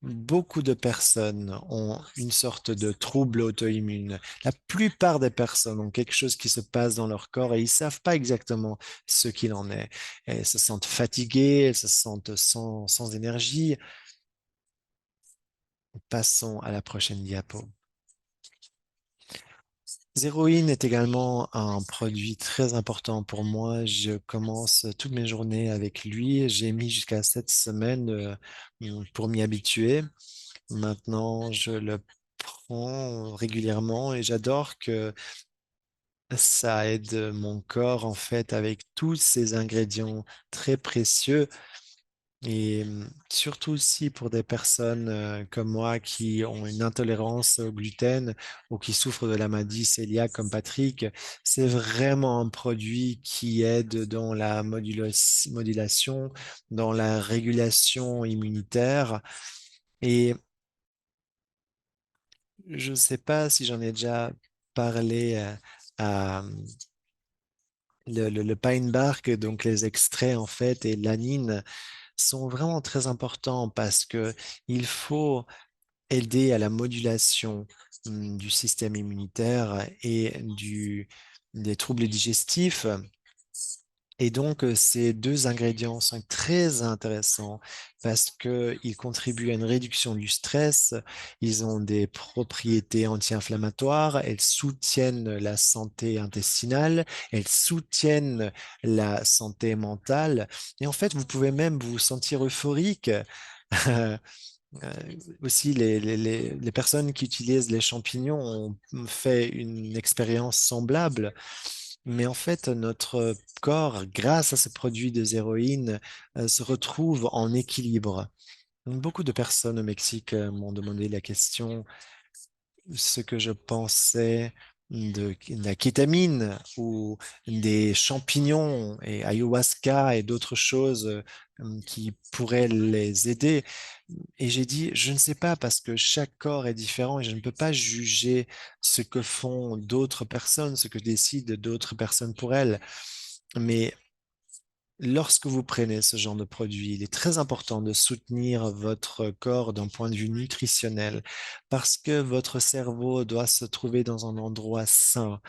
Beaucoup de personnes ont une sorte de trouble auto-immune. La plupart des personnes ont quelque chose qui se passe dans leur corps et ils savent pas exactement ce qu'il en est. Elles se sentent fatiguées, elles se sentent sans énergie. Passons à la prochaine diapo. Zéroïne est également un produit très important pour moi. Je commence toutes mes journées avec lui. J'ai mis jusqu'à 7 semaines pour m'y habituer. Maintenant, je le prends régulièrement et j'adore que ça aide mon corps en fait avec tous ces ingrédients très précieux et surtout aussi pour des personnes comme moi qui ont une intolérance au gluten ou qui souffrent de la maladie cœliaque comme Patrick, c'est vraiment un produit qui aide dans la modulation, dans la régulation immunitaire. Et je ne sais pas si j'en ai déjà parlé à le pine bark, donc les extraits en fait, et l'anine sont vraiment très importants parce que il faut aider à la modulation du système immunitaire et des troubles digestifs. Et donc, ces deux ingrédients sont très intéressants parce qu'ils contribuent à une réduction du stress, ils ont des propriétés anti-inflammatoires, elles soutiennent la santé intestinale, elles soutiennent la santé mentale. Et en fait, vous pouvez même vous sentir euphorique. Euh, Aussi, les personnes qui utilisent les champignons ont fait une expérience semblable. Mais en fait, notre corps, grâce à ce produit de zéroïne, se retrouve en équilibre. Beaucoup de personnes au Mexique m'ont demandé la question, ce que je pensais de la kétamine ou des champignons et ayahuasca et d'autres choses qui pourraient les aider. Et j'ai dit, je ne sais pas parce que chaque corps est différent et je ne peux pas juger ce que font d'autres personnes, ce que décident d'autres personnes pour elles. Mais lorsque vous prenez ce genre de produit, il est très important de soutenir votre corps d'un point de vue nutritionnel parce que votre cerveau doit se trouver dans un endroit sain.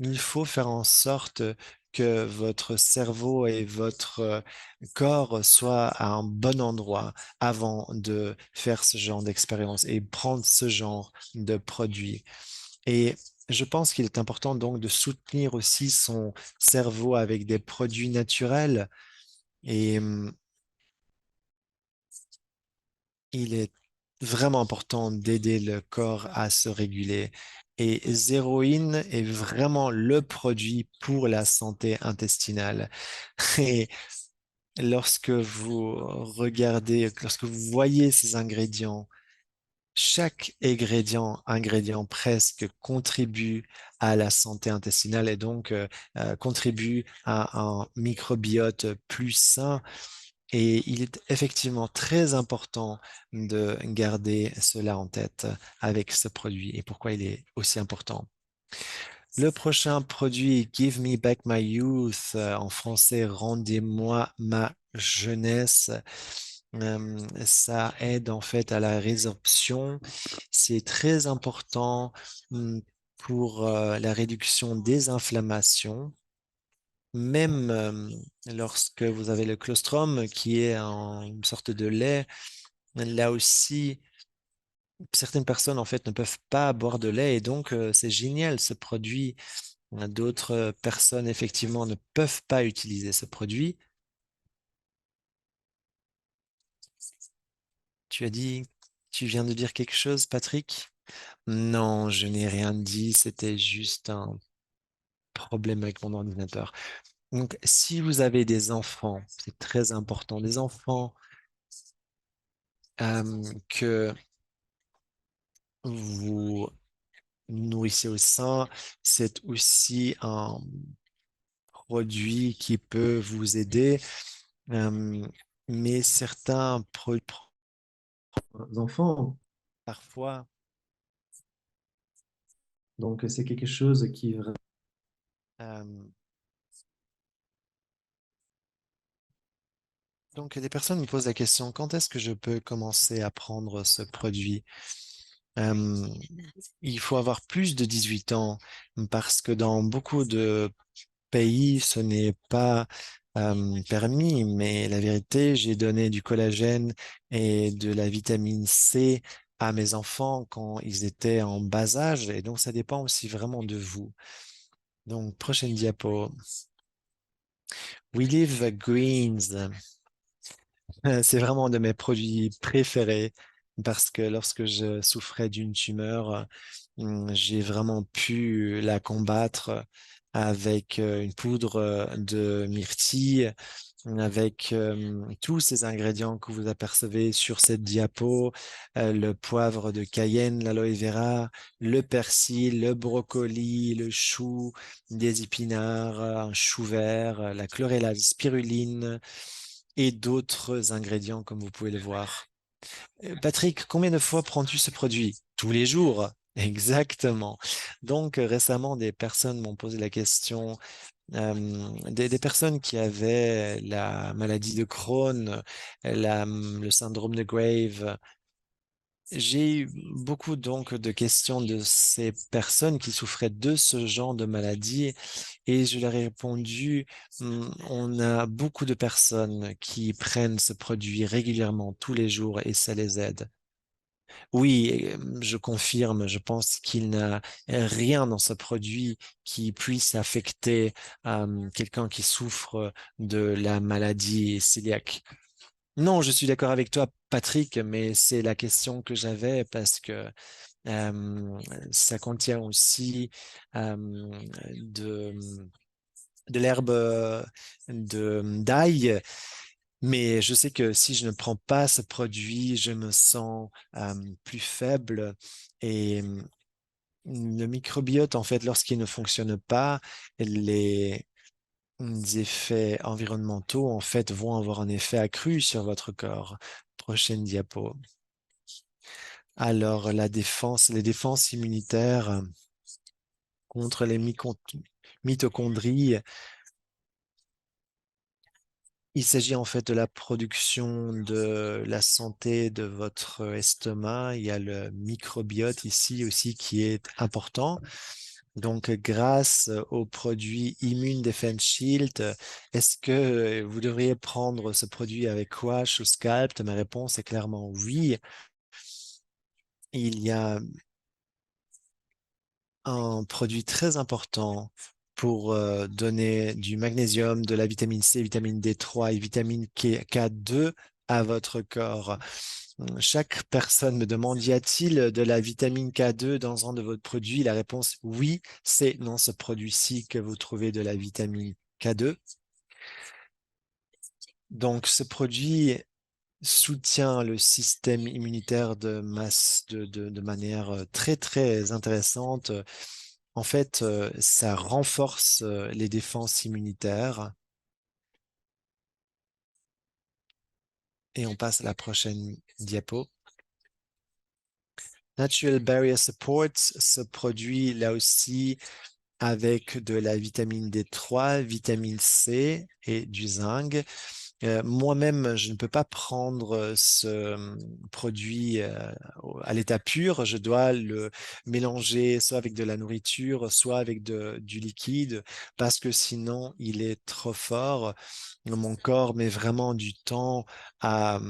Il faut faire en sorte que votre cerveau et votre corps soient à un bon endroit avant de faire ce genre d'expérience et prendre ce genre de produit. Et je pense qu'il est important donc de soutenir aussi son cerveau avec des produits naturels et il est vraiment important d'aider le corps à se réguler. Et Zéroïne est vraiment le produit pour la santé intestinale. Et lorsque vous voyez ces ingrédients, chaque ingrédient presque contribue à la santé intestinale et donc contribue à un microbiote plus sain. Et il est effectivement très important de garder cela en tête avec ce produit et pourquoi il est aussi important. Le prochain produit, Give Me Back My Youth, en français, Rendez-moi ma jeunesse. Ça aide en fait à la résorption. C'est très important pour la réduction des inflammations même lorsque vous avez le colostrum, qui est une sorte de lait, là aussi, certaines personnes en fait ne peuvent pas boire de lait et donc c'est génial ce produit. D'autres personnes effectivement ne peuvent pas utiliser ce produit. Tu as dit, tu viens de dire quelque chose, Patrick? Non, je n'ai rien dit, c'était juste un problème avec mon ordinateur. Donc, si vous avez des enfants, c'est très important, des enfants que vous nourrissez au sein, c'est aussi un produit qui peut vous aider. Euh, mais certains enfants, parfois, donc c'est quelque chose qui euh, donc des personnes me posent la question, quand est-ce que je peux commencer à prendre ce produit? Euh, il faut avoir plus de 18 ans parce que dans beaucoup de pays, ce n'est pas permis, mais la vérité, j'ai donné du collagène et de la vitamine C à mes enfants quand ils étaient en bas âge, et donc ça dépend aussi vraiment de vous. Donc, prochaine diapo. We Live Greens. C'est vraiment un de mes produits préférés parce que lorsque je souffrais d'une tumeur, j'ai vraiment pu la combattre avec une poudre de myrtille, avec tous ces ingrédients que vous apercevez sur cette diapo, le poivre de Cayenne, l'aloe vera, le persil, le brocoli, le chou, des épinards, un chou vert, la chlorella, la spiruline et d'autres ingrédients comme vous pouvez le voir. Patrick, combien de fois prends-tu ce produit? Tous les jours. Exactement. Donc récemment, des personnes m'ont posé la question, des personnes qui avaient la maladie de Crohn, le syndrome de Grave. J'ai eu beaucoup donc de questions de ces personnes qui souffraient de ce genre de maladie et je leur ai répondu, on a beaucoup de personnes qui prennent ce produit régulièrement tous les jours et ça les aide. Oui, je confirme, je pense qu'il n'a rien dans ce produit qui puisse affecter quelqu'un qui souffre de la maladie cœliaque. Non, je suis d'accord avec toi, Patrick, mais c'est la question que j'avais parce que euh, ça contient aussi euh, de, de l'herbe d'ail, mais je sais que si je ne prends pas ce produit, je me sens plus faible et le microbiote, en fait, lorsqu'il ne fonctionne pas, les effets environnementaux, en fait, vont avoir un effet accru sur votre corps. Prochaine diapo. Alors, les défenses immunitaires contre les mitochondries, il s'agit en fait de la production de la santé de votre estomac. Il y a le microbiote ici aussi qui est important. Donc, grâce au produit Immune Defense Shield, est-ce que vous devriez prendre ce produit avec Wash ou Scalp? Ma réponse est clairement oui. Il y a un produit très important pour donner du magnésium, de la vitamine C, vitamine D3 et vitamine K2 à votre corps. Chaque personne me demande, y a-t-il de la vitamine K2 dans un de vos produits? La réponse, oui, c'est dans ce produit-ci que vous trouvez de la vitamine K2. Donc, ce produit soutient le système immunitaire de manière très, très intéressante. En fait, ça renforce les défenses immunitaires. Et on passe à la prochaine diapo. Natural Barrier Support se produit là aussi avec de la vitamine D3, vitamine C et du zinc. Moi-même, je ne peux pas prendre ce produit à l'état pur. Je dois le mélanger soit avec de la nourriture, soit avec du liquide, parce que sinon, il est trop fort. Mon corps met vraiment du temps à,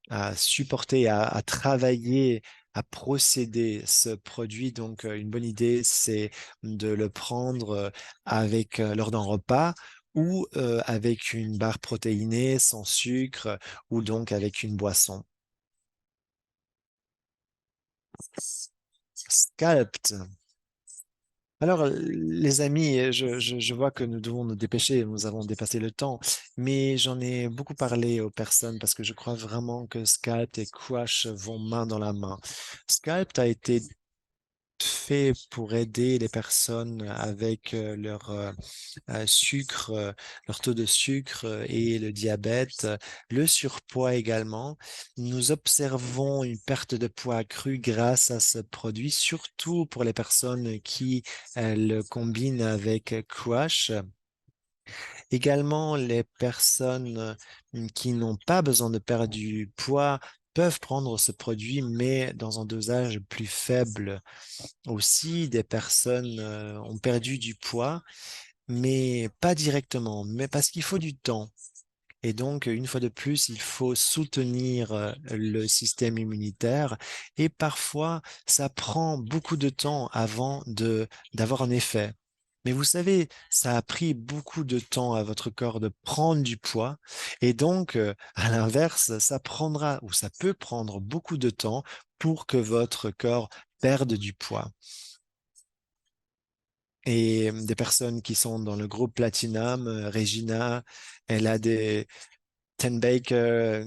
à supporter, à travailler, à procéder ce produit. Donc, une bonne idée, c'est de le prendre lors d'un repas ou avec une barre protéinée sans sucre ou donc avec une boisson. Sculpt. Alors, les amis, je vois que nous devons nous dépêcher, nous avons dépassé le temps, mais j'en ai beaucoup parlé aux personnes parce que je crois vraiment que Sculpt et Crush vont main dans la main. Sculpt a été fait pour aider les personnes avec sucre, leur taux de sucre et le diabète, le surpoids également. Nous observons une perte de poids accrue grâce à ce produit, surtout pour les personnes qui le combinent avec Crush. Également, les personnes qui n'ont pas besoin de perdre du poids peuvent prendre ce produit, mais dans un dosage plus faible. Aussi, des personnes ont perdu du poids mais pas directement, mais parce qu'il faut du temps. Et donc, une fois de plus, il faut soutenir le système immunitaire et parfois, ça prend beaucoup de temps avant d'avoir un effet. Mais vous savez, ça a pris beaucoup de temps à votre corps de prendre du poids et donc, à l'inverse, ça prendra ou ça peut prendre beaucoup de temps pour que votre corps perde du poids. Et des personnes qui sont dans le groupe Platinum, Regina, elle a des Ten Bake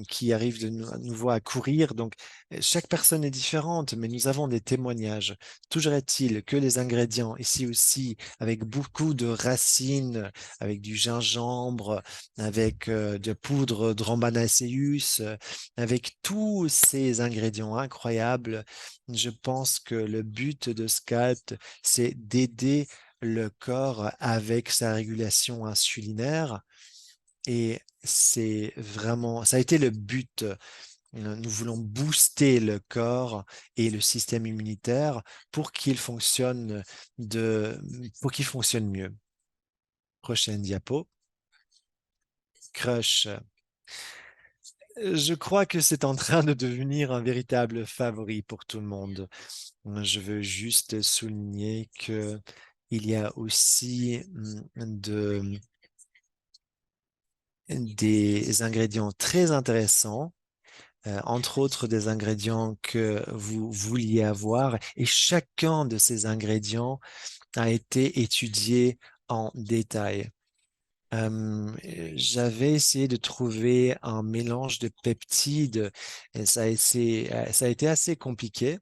qui arrivent à nouveau à courir. Donc, chaque personne est différente, mais nous avons des témoignages. Toujours est-il que les ingrédients, ici aussi, avec beaucoup de racines, avec du gingembre, avec de poudre de Rhambaceus, avec tous ces ingrédients incroyables, je pense que le but de Sculpt, c'est d'aider le corps avec sa régulation insulinaire et c'est vraiment, ça a été le but. Nous voulons booster le corps et le système immunitaire pour qu'il fonctionne pour qu'il fonctionne mieux. Prochaine diapo. Crush. Je crois que c'est en train de devenir un véritable favori pour tout le monde. Je veux juste souligner que il y a aussi des ingrédients très intéressants, entre autres des ingrédients que vous vouliez avoir, et chacun de ces ingrédients a été étudié en détail. J'avais essayé de trouver un mélange de peptides et ça a été assez compliqué,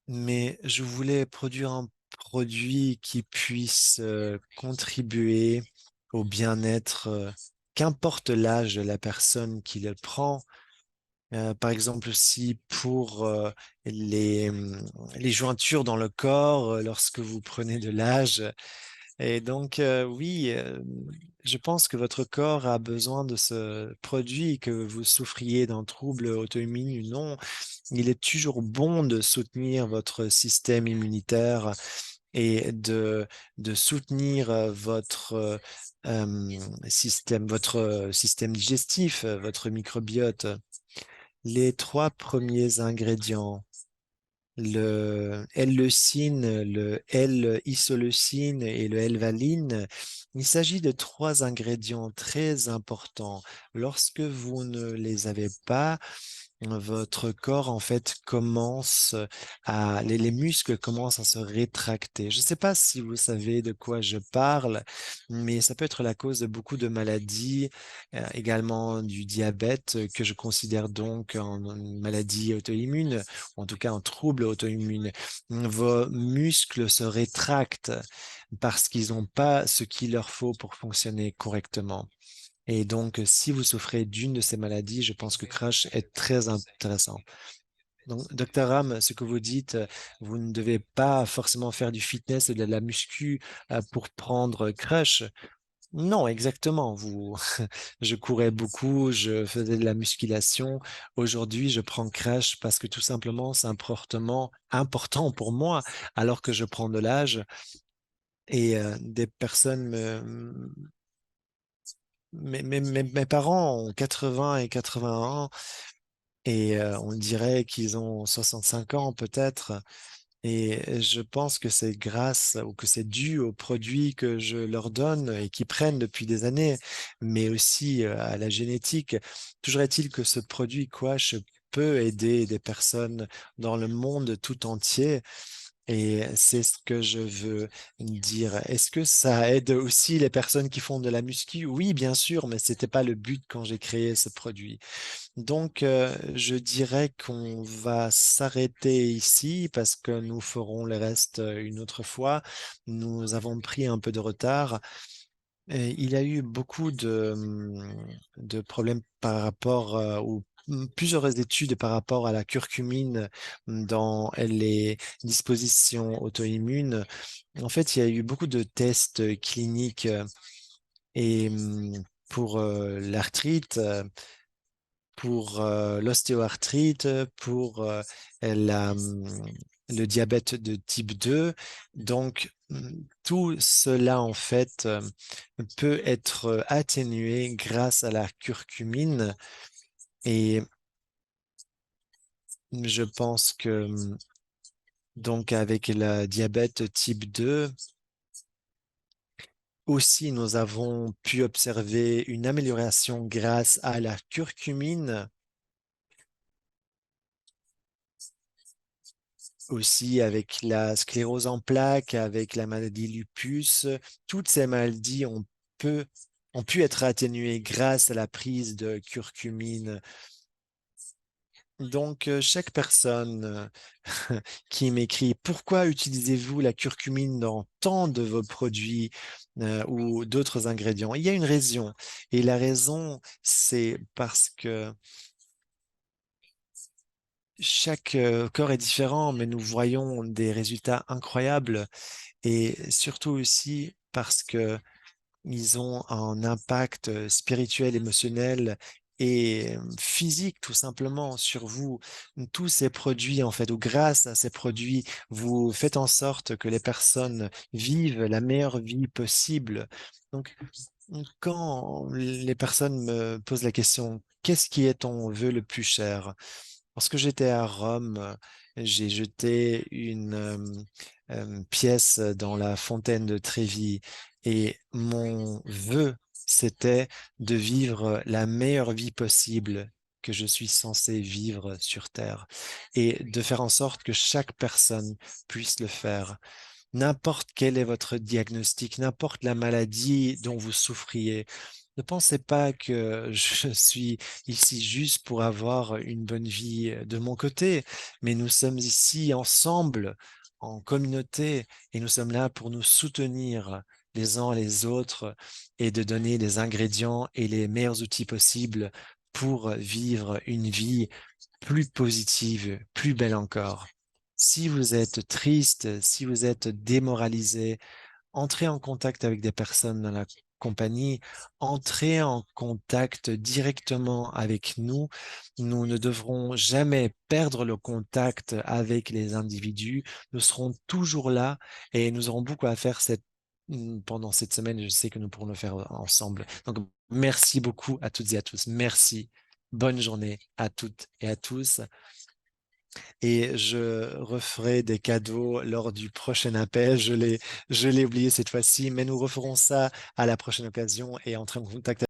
mais je voulais produire un produit qui puisse contribuer au bien-être, qu'importe l'âge de la personne qui le prend. Par exemple, aussi pour les jointures dans le corps lorsque vous prenez de l'âge. Et donc, oui, je pense que votre corps a besoin de ce produit, que vous souffriez d'un trouble auto-immune ou non. Il est toujours bon de soutenir votre système immunitaire et de soutenir votre système digestif, votre microbiote. Les trois premiers ingrédients, le L-leucine, le L-isoleucine et le L-valine, il s'agit de trois ingrédients très importants. Lorsque vous ne les avez pas, votre corps en fait commence les muscles commencent à se rétracter. Je ne sais pas si vous savez de quoi je parle, mais ça peut être la cause de beaucoup de maladies, également du diabète que je considère donc en une maladie auto-immune, en tout cas un trouble auto-immune. Vos muscles se rétractent parce qu'ils n'ont pas ce qu'il leur faut pour fonctionner correctement. Et donc, si vous souffrez d'une de ces maladies, je pense que Crush est très intéressant. Donc, Dr. Ram, ce que vous dites, vous ne devez pas forcément faire du fitness et de la muscu pour prendre Crush. Non, exactement. Je courais beaucoup, je faisais de la musculation. Aujourd'hui, je prends crash parce que tout simplement, c'est important pour moi, alors que je prends de l'âge et des personnes mes parents ont 80 et 81 et on dirait qu'ils ont 65 ans peut-être. Et je pense que c'est grâce ou que c'est dû aux produits que je leur donne et qu'ils prennent depuis des années, mais aussi à la génétique. Toujours est-il que ce produit Quash peut aider des personnes dans le monde tout entier. Et c'est ce que je veux dire. Est-ce que ça aide aussi les personnes qui font de la muscu? Oui, bien sûr, mais c'était pas le but quand j'ai créé ce produit. Donc, je dirais qu'on va s'arrêter ici parce que nous ferons le reste une autre fois. Nous avons pris un peu de retard. Et il y a eu beaucoup de problèmes par rapport ou plusieurs études par rapport à la curcumine dans les dispositions auto-immunes. En fait, il y a eu beaucoup de tests cliniques et pour l'arthrite, pour l'ostéoarthrite, pour le diabète de type 2. Donc, tout cela, en fait, peut être atténué grâce à la curcumine. Et je pense que, donc, avec le diabète type 2, aussi, nous avons pu observer une amélioration grâce à la curcumine. Aussi avec la sclérose en plaques, avec la maladie lupus, toutes ces maladies peut, ont pu être atténuées grâce à la prise de curcumine. Donc, chaque personne qui m'écrit pourquoi utilisez-vous la curcumine dans tant de vos produits ou d'autres ingrédients? Il y a une raison. Et la raison, c'est parce que chaque corps est différent, mais nous voyons des résultats incroyables et surtout aussi parce que ils ont un impact spirituel, émotionnel et physique tout simplement sur vous. Tous ces produits, en fait, ou grâce à ces produits, vous faites en sorte que les personnes vivent la meilleure vie possible. Donc, quand les personnes me posent la question, qu'est-ce qui est ton vœu le plus cher? Lorsque j'étais à Rome, j'ai jeté une pièce dans la fontaine de Trévi et mon vœu, c'était de vivre la meilleure vie possible que je suis censé vivre sur Terre et de faire en sorte que chaque personne puisse le faire. N'importe quel est votre diagnostic, n'importe la maladie dont vous souffriez, ne pensez pas que je suis ici juste pour avoir une bonne vie de mon côté, mais nous sommes ici ensemble, en communauté, et nous sommes là pour nous soutenir les uns les autres et de donner les ingrédients et les meilleurs outils possibles pour vivre une vie plus positive, plus belle encore. Si vous êtes triste, si vous êtes démoralisé, entrez en contact avec des personnes dans la compagnie, entrez en contact directement avec nous. Nous ne devrons jamais perdre le contact avec les individus. Nous serons toujours là et nous aurons beaucoup à faire pendant cette semaine. Je sais que nous pourrons le faire ensemble. Donc, merci beaucoup à toutes et à tous. Merci. Bonne journée à toutes et à tous et je referai des cadeaux lors du prochain appel. Je l'ai oublié cette fois-ci, mais nous referons ça à la prochaine occasion et entrer en contact